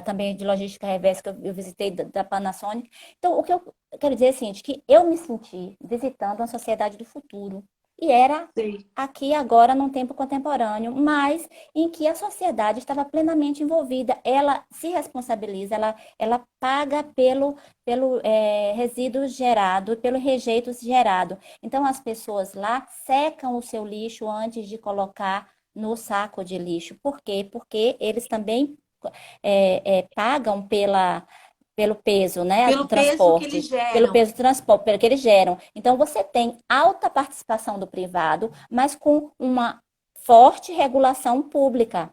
também de logística reversa, que eu visitei da Panasonic. Então, o que eu quero dizer é o seguinte, que eu me senti visitando uma sociedade do futuro. E era Sei. aqui agora num tempo contemporâneo, mas em que a sociedade estava plenamente envolvida. Ela se responsabiliza, ela paga pelo resíduo gerado, pelo rejeito gerado. Então, as pessoas lá secam o seu lixo antes de colocar no saco de lixo. Por quê? Porque eles também pagam pelo peso, né, do Pelo peso que eles transporte, pelo geram. peso do transporte, pelo que eles geram. Então, você tem alta participação do privado, mas com uma forte regulação pública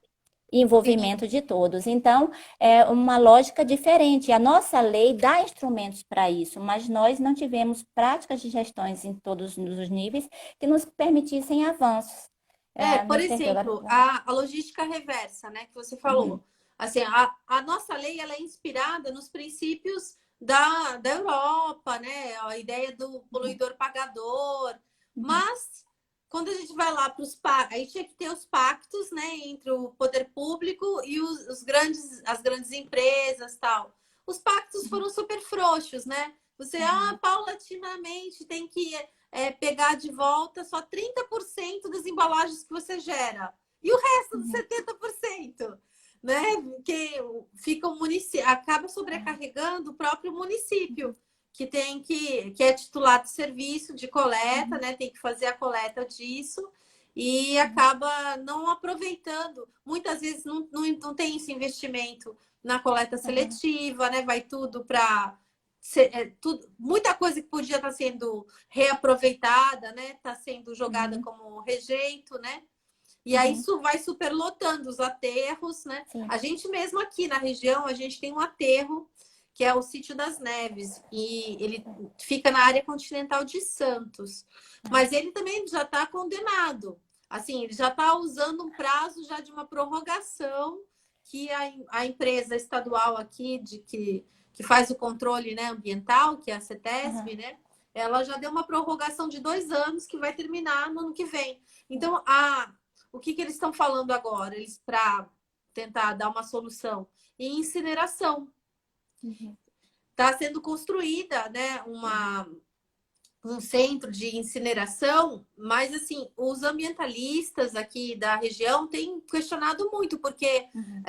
e Sim. envolvimento de todos. Então, é uma lógica diferente. A nossa lei dá instrumentos para isso, mas nós não tivemos práticas de gestões em todos os níveis que nos permitissem avanços. Por Me perdoa agora. exemplo, a logística reversa, né, que você Uhum, falou. Assim, a nossa lei ela é inspirada nos princípios da Europa, né? A ideia do uhum, poluidor pagador. uhum, Mas quando a gente vai lá para os pactos, aí tinha que ter os pactos, né, entre o poder público e as grandes empresas, tal. Os pactos uhum, foram super frouxos, né? Você, uhum, paulatinamente tem que pegar de volta só 30% das embalagens que você gera. E o resto dos uhum, 70%, né? Que fica o município, acaba sobrecarregando o próprio município, que é titular do serviço de coleta, uhum, né? Tem que fazer a coleta disso e uhum, acaba não aproveitando. Muitas vezes não tem esse investimento na coleta uhum, seletiva, né? Vai tudo para muita coisa que podia estar sendo reaproveitada, né? Está sendo jogada uhum, como rejeito, né? E aí uhum. isso vai superlotando os aterros, né? Sim. A gente mesmo aqui na região, a gente tem um aterro que é o Sítio das Neves e ele fica na área continental de Santos. Ah, Mas ele também já está condenado. Assim, ele já está usando um prazo já de uma prorrogação que a empresa estadual aqui que faz o controle, né, ambiental, que é a CETESB, aham, né? Ela já deu uma prorrogação de 2 anos que vai terminar no ano que vem. sim. Então, o que eles estão falando agora? Eles para tentar dar uma solução em incineração. Uhum, Está sendo construída, né, um centro de incineração, mas assim, os ambientalistas aqui da região têm questionado muito, porque uhum,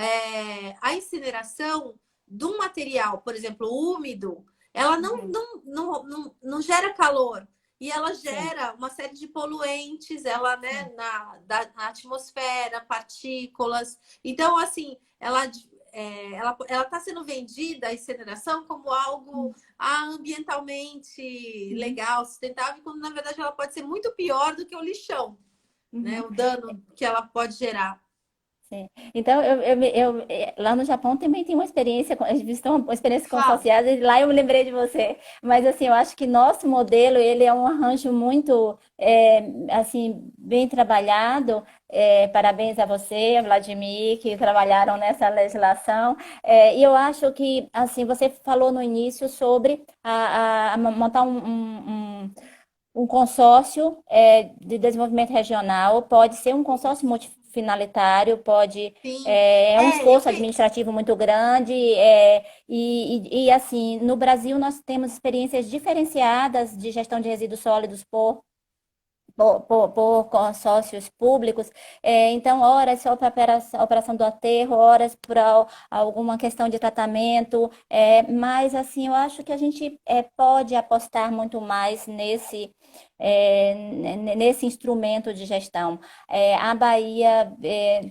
a incineração de um material, por exemplo, úmido, ela uhum, não gera calor. E ela sim. gera uma série de poluentes, ela, né, Sim. na atmosfera, partículas. Então, assim, ela está sendo vendida, a incineração, como algo Uhum, ambientalmente uhum, legal, sustentável, quando na verdade ela pode ser muito pior do que o lixão, né? uhum. O dano que ela pode gerar. Sim. Então, lá no Japão também tem uma experiência, a gente visitou uma experiência Fala. consorciada, e lá eu me lembrei de você. Mas, assim, eu acho que nosso modelo, ele é um arranjo muito, assim, bem trabalhado. Parabéns a você, a Vladimir, que trabalharam nessa legislação. E eu acho que, assim, você falou no início sobre montar um consórcio de desenvolvimento regional, pode ser um consórcio multifinalitário, pode Sim. é um Eu esforço administrativo muito grande, assim, no Brasil nós temos experiências diferenciadas de gestão de resíduos sólidos por consórcios públicos. Então, horas só para a operação do aterro, horas para alguma questão de tratamento, mas assim, eu acho que a gente pode apostar muito mais nesse instrumento de gestão. A Bahia,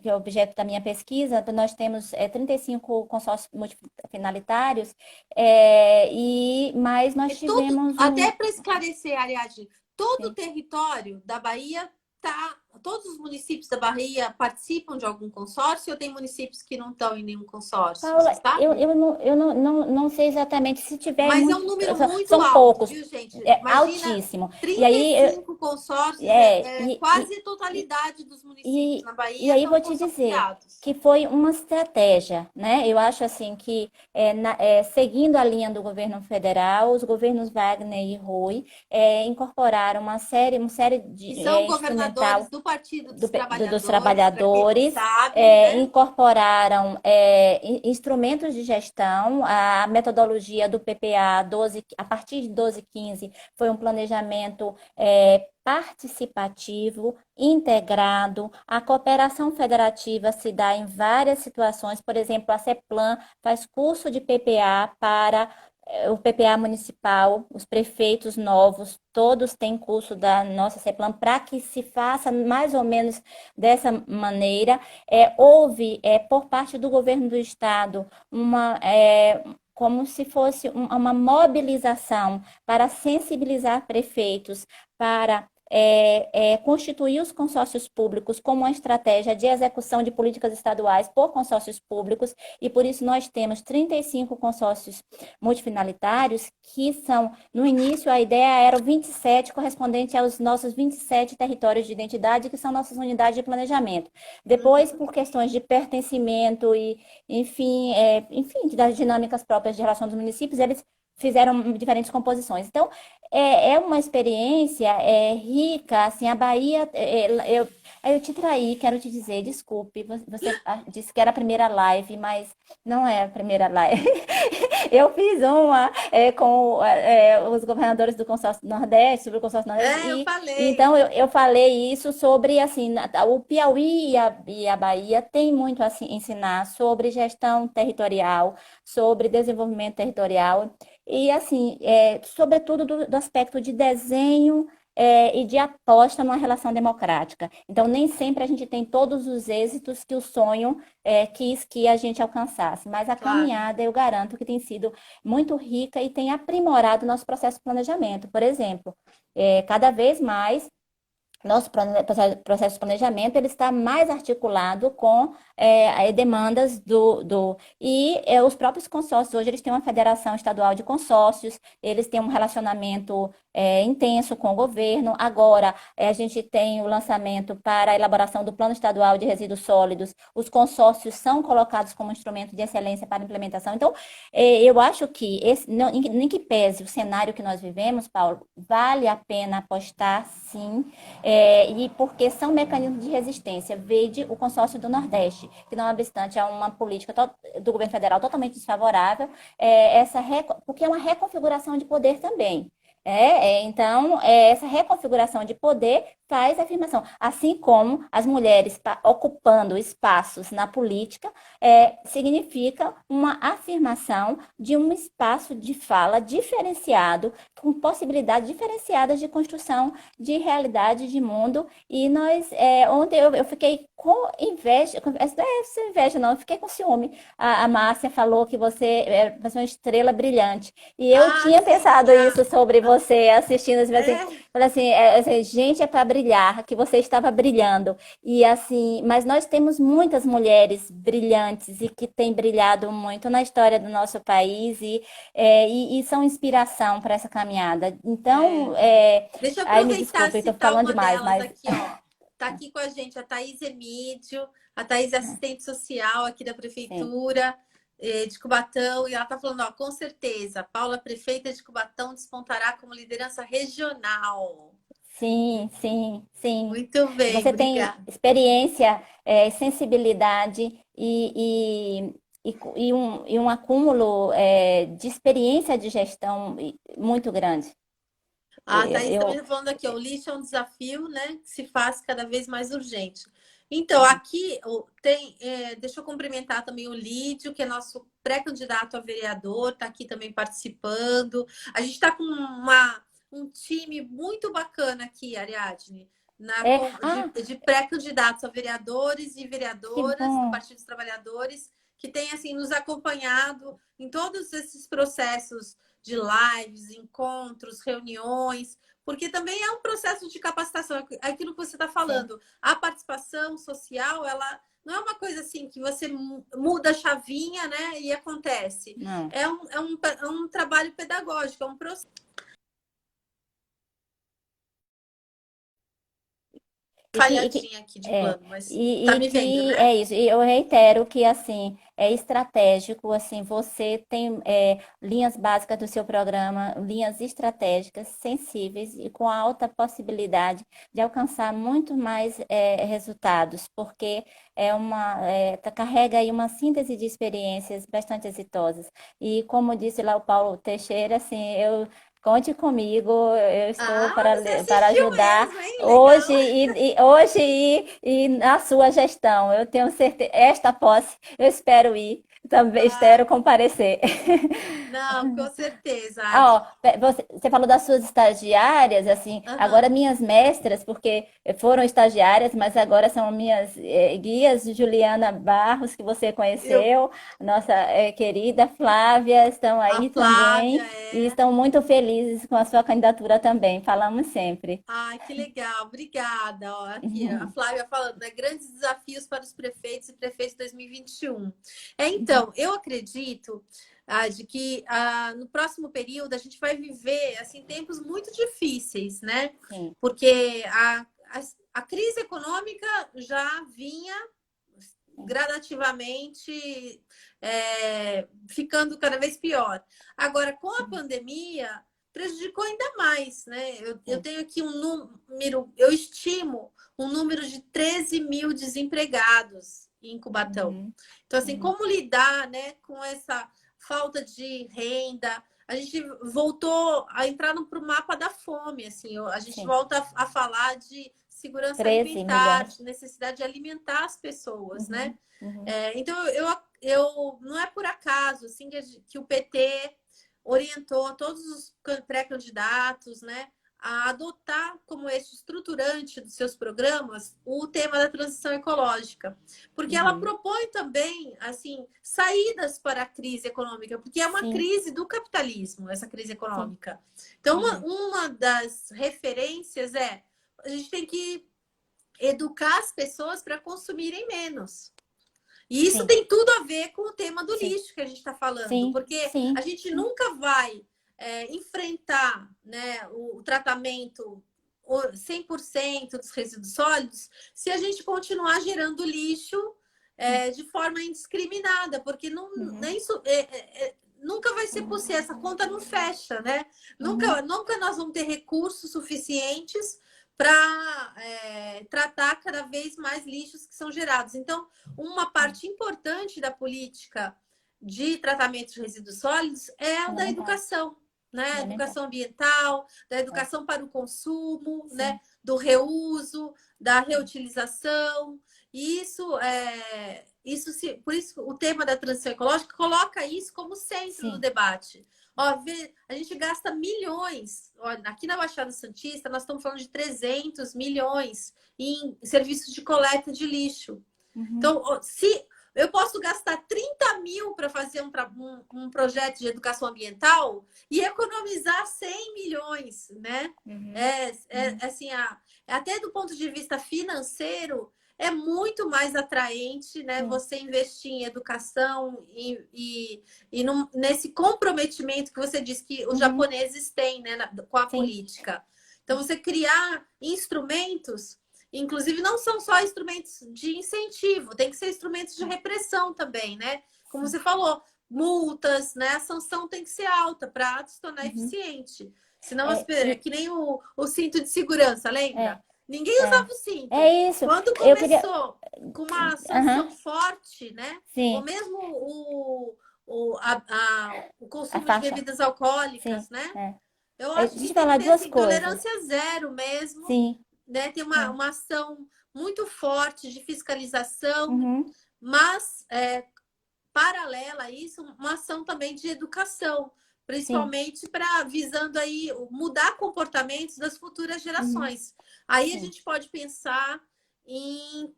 que é objeto da minha pesquisa, nós temos 35 consórcios multifinalitários, mas É nós todo, tivemos até para esclarecer, Ariadne, todo o território da Bahia todos os municípios da Bahia participam de algum consórcio ou tem municípios que não estão em nenhum consórcio, você Paula, sabe? eu não sei exatamente se tiver Mas é muito, um número são, muito são alto, poucos, viu, gente? é Imagina altíssimo. E aí, 35 consórcios, é, quase a totalidade dos municípios e, na e Bahia aí estão vou te dizer consorciados. que foi uma estratégia, né? Eu acho assim que seguindo a linha do governo federal, os governos Wagner e Rui incorporaram uma série Que de são governadores instrumental. do Partido dos dos Trabalhadores, para quem não trabalhadores, sabe, né? incorporaram instrumentos de gestão, a metodologia do PPA 12, a partir de 1215, foi um planejamento participativo, integrado. A cooperação federativa se dá em várias situações, por exemplo, a CEPLAN faz curso de PPA para o PPA municipal, os prefeitos novos, todos têm curso da nossa CEPLAN para que se faça mais ou menos dessa maneira. Houve, por parte do governo do estado, como se fosse uma mobilização para sensibilizar prefeitos para constituir os consórcios públicos como uma estratégia de execução de políticas estaduais por consórcios públicos, e por isso nós temos 35 consórcios multifinalitários, que são, no início, a ideia era o 27, correspondente aos nossos 27 territórios de identidade, que são nossas unidades de planejamento. Depois, por questões de pertencimento e, enfim, das dinâmicas próprias de relação dos municípios, eles fizeram diferentes composições. Então, é uma experiência rica, assim, a Bahia, eu te traí, quero te dizer, desculpe, você disse que era a primeira live, mas não é a primeira live. Eu fiz uma com os governadores do Consórcio Nordeste, sobre o Consórcio Nordeste, Eu e falei. então eu falei isso sobre, assim, o Piauí e a Bahia tem muito a ensinar sobre gestão territorial, sobre desenvolvimento territorial, e assim, sobretudo do aspecto de desenho e de aposta numa relação democrática. Então, nem sempre a gente tem todos os êxitos que o sonho quis que a gente alcançasse, mas a Claro. caminhada, eu garanto que tem sido muito rica e tem aprimorado o nosso processo de planejamento. Por exemplo, cada vez mais nosso processo de planejamento ele está mais articulado com demandas os próprios consórcios. Hoje eles têm uma federação estadual de consórcios, eles têm um relacionamento intenso com o governo. Agora, a gente tem o lançamento para a elaboração do Plano Estadual de Resíduos Sólidos. Os consórcios são colocados como instrumento de excelência para a implementação. Então, eu acho que, nem que pese o cenário que nós vivemos, Paulo, vale a pena apostar, sim, e porque são mecanismos de resistência. Vede o consórcio do Nordeste, que não obstante é uma política do governo federal totalmente desfavorável, porque é uma reconfiguração de poder também. Então, essa reconfiguração de poder faz a afirmação, assim como as mulheres ocupando espaços na política, significa uma afirmação de um espaço de fala diferenciado, com possibilidades diferenciadas de construção de realidade de mundo. E ontem eu fiquei com inveja, inveja não, eu fiquei com ciúme. A Márcia falou que você é uma estrela brilhante. E eu tinha pensado isso sobre você assistindo, falei assim, gente, é para brilhar, que você estava brilhando. E assim, mas nós temos muitas mulheres brilhantes e que têm brilhado muito na história do nosso país e são inspiração para essa caminhada. Então, deixa eu aí me aproveitar desculpe, e estou citar falando uma demais, delas mas aqui, ó. Tá aqui com a gente a Thaís Emídio, a Thaís é assistente social aqui da sim. Prefeitura de Cubatão, e ela tá falando, ó, com certeza, Paula, prefeita de Cubatão, despontará como liderança regional. Sim, sim, sim. Muito bem, Você tem obrigada. experiência, sensibilidade e um acúmulo de experiência de gestão muito grande. A Thaís também Eu, está falando aqui, ó, o lixo é um desafio, né, que se faz cada vez mais urgente. Então, aqui tem, deixa eu cumprimentar também o Lídio, que é nosso pré-candidato a vereador, está aqui também participando. A gente está com um time muito bacana aqui, Ariadne, ah, de pré-candidatos a vereadores e que vereadoras do bom. Partido dos Trabalhadores, que tem assim, nos acompanhado em todos esses processos de lives, encontros, reuniões, porque também é um processo de capacitação, é aquilo que você está Sim, falando. A participação social, ela não é uma coisa assim que você muda a chavinha, né, e acontece. não. É um trabalho pedagógico, é um processo. e que falhadinha aqui de é, plano, mas tá e me vendo, que né? é isso. E eu reitero que assim é estratégico, assim você tem linhas básicas do seu programa, linhas estratégicas, sensíveis e com alta possibilidade de alcançar muito mais resultados, porque carrega aí uma síntese de experiências bastante exitosas. E como disse lá o Paulo Teixeira, assim, eu conte comigo, eu estou Ah, você para assistiu ajudar mesmo, hein? hoje Legal. e na sua gestão. Eu tenho certeza, esta posse, eu espero ir, também Ah, espero comparecer. não, com certeza, Ah, Adi. ó, você falou das suas estagiárias, assim, agora Aham. minhas mestras, porque foram estagiárias, mas agora são minhas guias, Juliana Barros, que você Eu, conheceu, nossa querida Flávia, estão a aí Flávia também e é. estão muito felizes com a sua candidatura também, falamos sempre. Ai, que legal, obrigada. Ó, aqui, a Flávia falando, né? Grandes desafios para os prefeitos e prefeitos 2021. Então, eu acredito, de que no próximo período a gente vai viver assim tempos muito difíceis, né? Sim. Porque a crise econômica já vinha gradativamente ficando cada vez pior. Agora, com a pandemia, prejudicou ainda mais, né? Eu Sim. tenho aqui um número, eu estimo um número de 13 mil desempregados em Cubatão. Uhum, Então, assim, uhum, como lidar, né, com essa falta de renda? A gente voltou a entrar para o mapa da fome, assim, a gente sim. volta a falar de segurança 13 alimentar, milhões. de necessidade de alimentar as pessoas, né? Uhum, uhum, Então, eu não é por acaso assim que o PT orientou todos os pré-candidatos, né, a adotar como eixo estruturante dos seus programas o tema da transição ecológica, porque ela uhum. propõe também assim saídas para a crise econômica, porque é uma Sim, crise do capitalismo, essa crise sim. econômica. Então, Uhum, uma das referências é a gente tem que educar as pessoas para consumirem menos. E isso sim, tem tudo a ver com o tema do sim, lixo que a gente está falando, sim, porque a sim, gente sim. nunca vai enfrentar, né, o tratamento 100% dos resíduos sólidos se a gente continuar gerando lixo de forma indiscriminada, porque não, Uhum, nem isso, nunca vai ser possível, essa conta não fecha, né? uhum, Nunca nós vamos ter recursos suficientes para tratar cada vez mais lixos que são gerados. Então, uma parte importante da política de tratamento de resíduos sólidos é a da fundamental, educação, né? fundamental. Educação ambiental, da É, educação para o consumo, né? sim, Do reuso, da sim, reutilização. E por isso o tema da transição ecológica coloca isso como centro do sim, debate. Ó, a gente gasta milhões. Olha, aqui na Baixada Santista, nós estamos falando de 300 milhões em serviços de coleta de lixo. uhum, Então, se eu posso gastar 30 mil para fazer um projeto de educação ambiental e economizar 100 milhões, né? uhum, uhum, Assim, até do ponto de vista financeiro, é muito mais atraente, né? sim, Você investir em educação nesse comprometimento que você diz que os uhum, japoneses têm, né, com a sim, política. Então, você criar instrumentos. Inclusive, não são só instrumentos de incentivo, tem que ser instrumentos de repressão também, né? Como sim, você falou, multas, né? A sanção tem que ser alta para se tornar uhum. eficiente. Senão, é E, que nem o cinto de segurança, é, lembra? Ninguém é, usava o cinto. é isso. Quando Eu queria, começou com uma aham, sanção forte, né? Ou sim, mesmo o a consumo de faixa, bebidas sim, alcoólicas, né? é. Eu acho Deixa que eu tem que falar ter duas assim, coisas. tolerância zero mesmo, Sim, né? Tem é, uma ação muito forte de fiscalização, uhum, mas paralela a isso, uma ação também de educação, sim, principalmente para visando aí mudar comportamentos das futuras uhum, gerações. Aí a sim. gente pode pensar em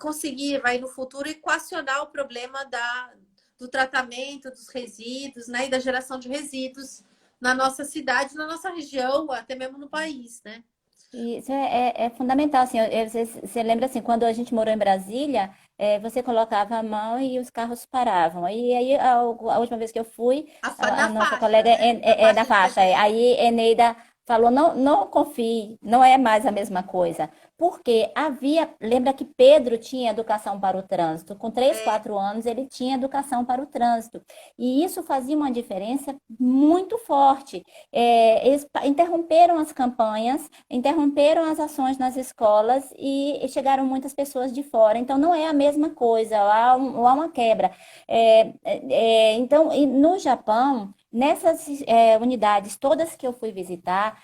conseguir, vai no futuro, equacionar o problema do tratamento dos resíduos, né, e da geração de resíduos na nossa cidade, na nossa região, até mesmo no país, né? E isso é fundamental, assim, você lembra assim, quando a gente morou em Brasília, você colocava a mão e os carros paravam. E aí, a última vez que eu fui, Na a nossa faixa, colega né? Na Na faixa de faixa, pedestre. aí Eneida falou, não, não confie, não é mais a mesma coisa. Porque lembra que Pedro tinha educação para o trânsito. Com 3, É, 4 anos, ele tinha educação para o trânsito. E isso fazia uma diferença muito forte. Eles interromperam as campanhas, interromperam as ações nas escolas e chegaram muitas pessoas de fora. Então, não é a mesma coisa, há uma quebra. Então, e no Japão, nessas unidades todas que eu fui visitar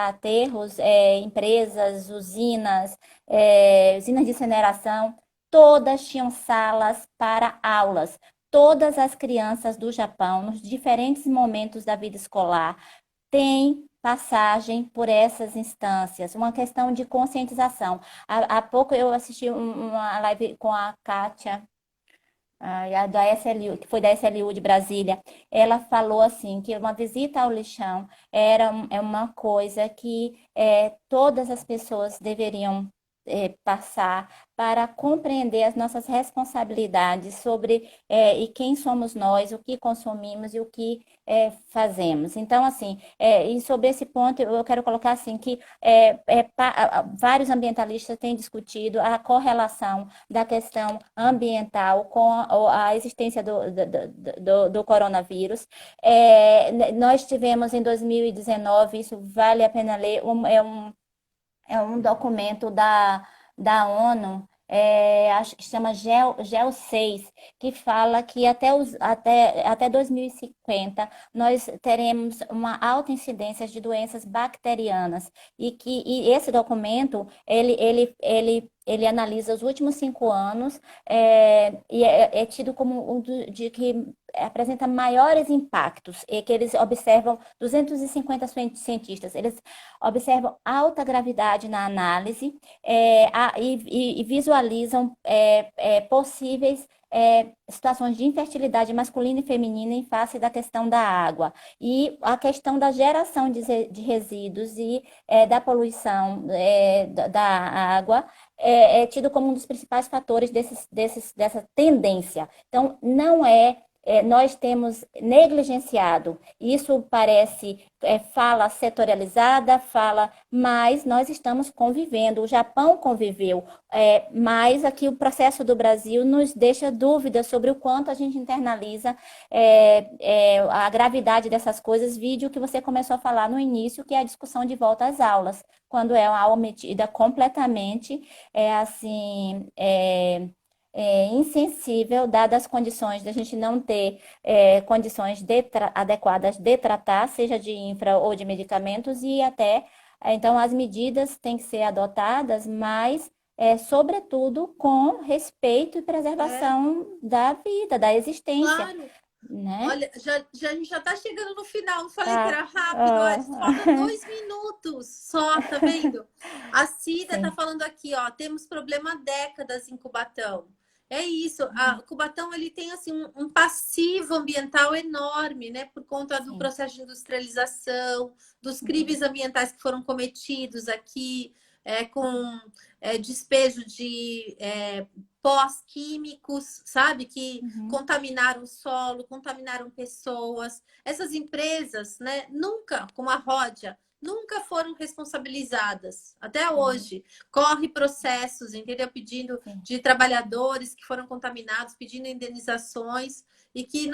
aterros, empresas, usinas de incineração, todas tinham salas para aulas. Todas as crianças do Japão, nos diferentes momentos da vida escolar, têm passagem por essas instâncias, uma questão de conscientização. Há pouco eu assisti uma live com a Kátia, da SLU, que foi da SLU de Brasília. Ela falou assim que uma visita ao lixão é uma coisa que todas as pessoas deveriam passar para compreender as nossas responsabilidades sobre e quem somos nós, o que consumimos e o que fazemos. Então, assim, e sobre esse ponto eu quero colocar assim que vários ambientalistas têm discutido a correlação da questão ambiental com a existência do coronavírus. Nós tivemos em 2019, isso vale a pena ler, é um documento da ONU, acho que chama GEO 6, que fala que até 2050 nós teremos uma alta incidência de doenças bacterianas e esse documento ele analisa os últimos 5 anos e é tido como de que apresenta maiores impactos e que eles observam 250 cientistas, eles observam alta gravidade na análise e visualizam possíveis situações de infertilidade masculina e feminina em face da questão da água e a questão da geração de resíduos e da poluição da água é tido como um dos principais fatores dessa tendência. Então, não nós temos negligenciado. Isso parece fala setorializada, mas nós estamos convivendo. O Japão conviveu, mas aqui o processo do Brasil nos deixa dúvidas sobre o quanto a gente internaliza a gravidade dessas coisas. Vídeo que você começou a falar no início, que é a discussão de volta às aulas, quando é uma aula metida completamente assim. Insensível, dadas as condições da gente não ter condições adequadas de tratar, seja de infra ou de medicamentos, e até, então, as medidas têm que ser adotadas, mas, sobretudo, com respeito e é, preservação da vida, da existência, claro. né? Olha, a gente já tá chegando no final. Não falei que Tá. era rápido, ó, Ah, falta 2 minutos só, tá vendo? A Cida tá sim. falando aqui, ó, temos problema há décadas em Cubatão. É isso, Uhum. Cubatão ele tem assim um passivo ambiental enorme, né? Por conta do Sim. processo de industrialização, dos Uhum. crimes ambientais que foram cometidos aqui, com despejo de pós-químicos, sabe? Que Uhum. contaminaram o solo, contaminaram pessoas. Essas empresas, né, nunca, como a Ródia, nunca foram responsabilizadas. Até Uhum. hoje, corre processos, entendeu? Pedindo Sim. de trabalhadores que foram contaminados, pedindo indenizações e que,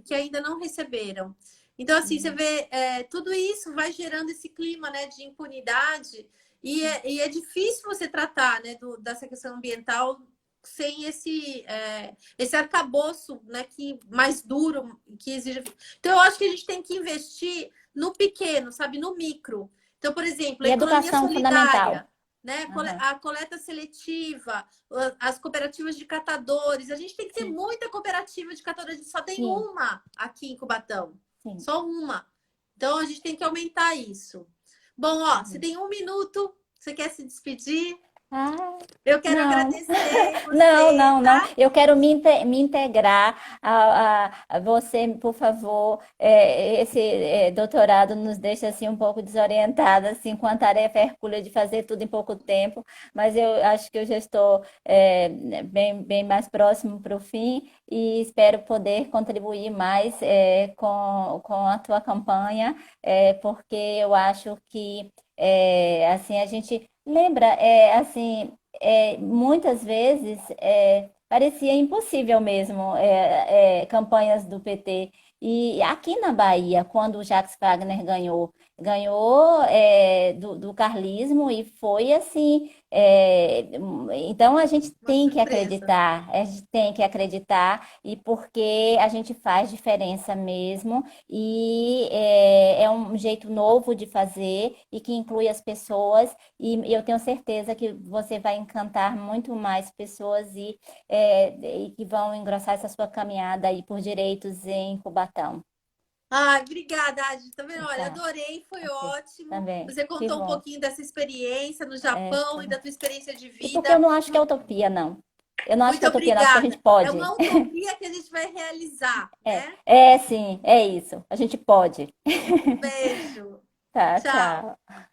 que ainda não receberam. Então, assim, você Uhum. vê, tudo isso vai gerando esse clima, né, de impunidade e é difícil você tratar, né, dessa questão ambiental sem esse arcabouço, né, que mais duro, que exige. Então, eu acho que a gente tem que investir no pequeno, sabe, no micro. Então, por exemplo, a E economia educação fundamental. solidária, né, Aham. a coleta seletiva, as cooperativas de catadores. A gente tem que ter Sim. muita cooperativa de catadores. A gente só tem Sim. uma aqui em Cubatão, Sim. só uma. Então, a gente tem que aumentar isso. Bom, ó, você Uhum. tem 1 minuto. Você quer se despedir? Ah, Eu quero não. agradecer Não, você, não, não. tá? Eu quero me integrar a você, por favor. Esse doutorado nos deixa assim um pouco desorientada, assim, com a tarefa hercúlea de fazer tudo em pouco tempo. Mas eu acho que eu já estou bem mais próximo para o fim e espero poder contribuir mais com a tua campanha, porque eu acho que assim a gente lembra, assim muitas vezes parecia impossível mesmo campanhas do PT. E aqui na Bahia, quando o Jacques Wagner ganhou do carlismo e foi assim. Então Uma surpresa. a gente tem que acreditar, e porque a gente faz diferença mesmo, e é um jeito novo de fazer e que inclui as pessoas. E eu tenho certeza que você vai encantar muito mais pessoas e que vão engrossar essa sua caminhada aí por direitos em Cubatão. Ai, obrigada, Adi. Tá vendo? Olha, Tá, adorei, foi ok. ótimo. Também. Você Que contou um bom. pouquinho dessa experiência no Tá Japão e bom. da tua experiência de E porque eu vida. não acho que é utopia, não. Eu não acho que Muito é utopia, não. Acho que a gente obrigada. É pode. uma utopia que a gente vai realizar, né? Sim, é isso. A gente pode. Um beijo. Tá, Tchau. tchau.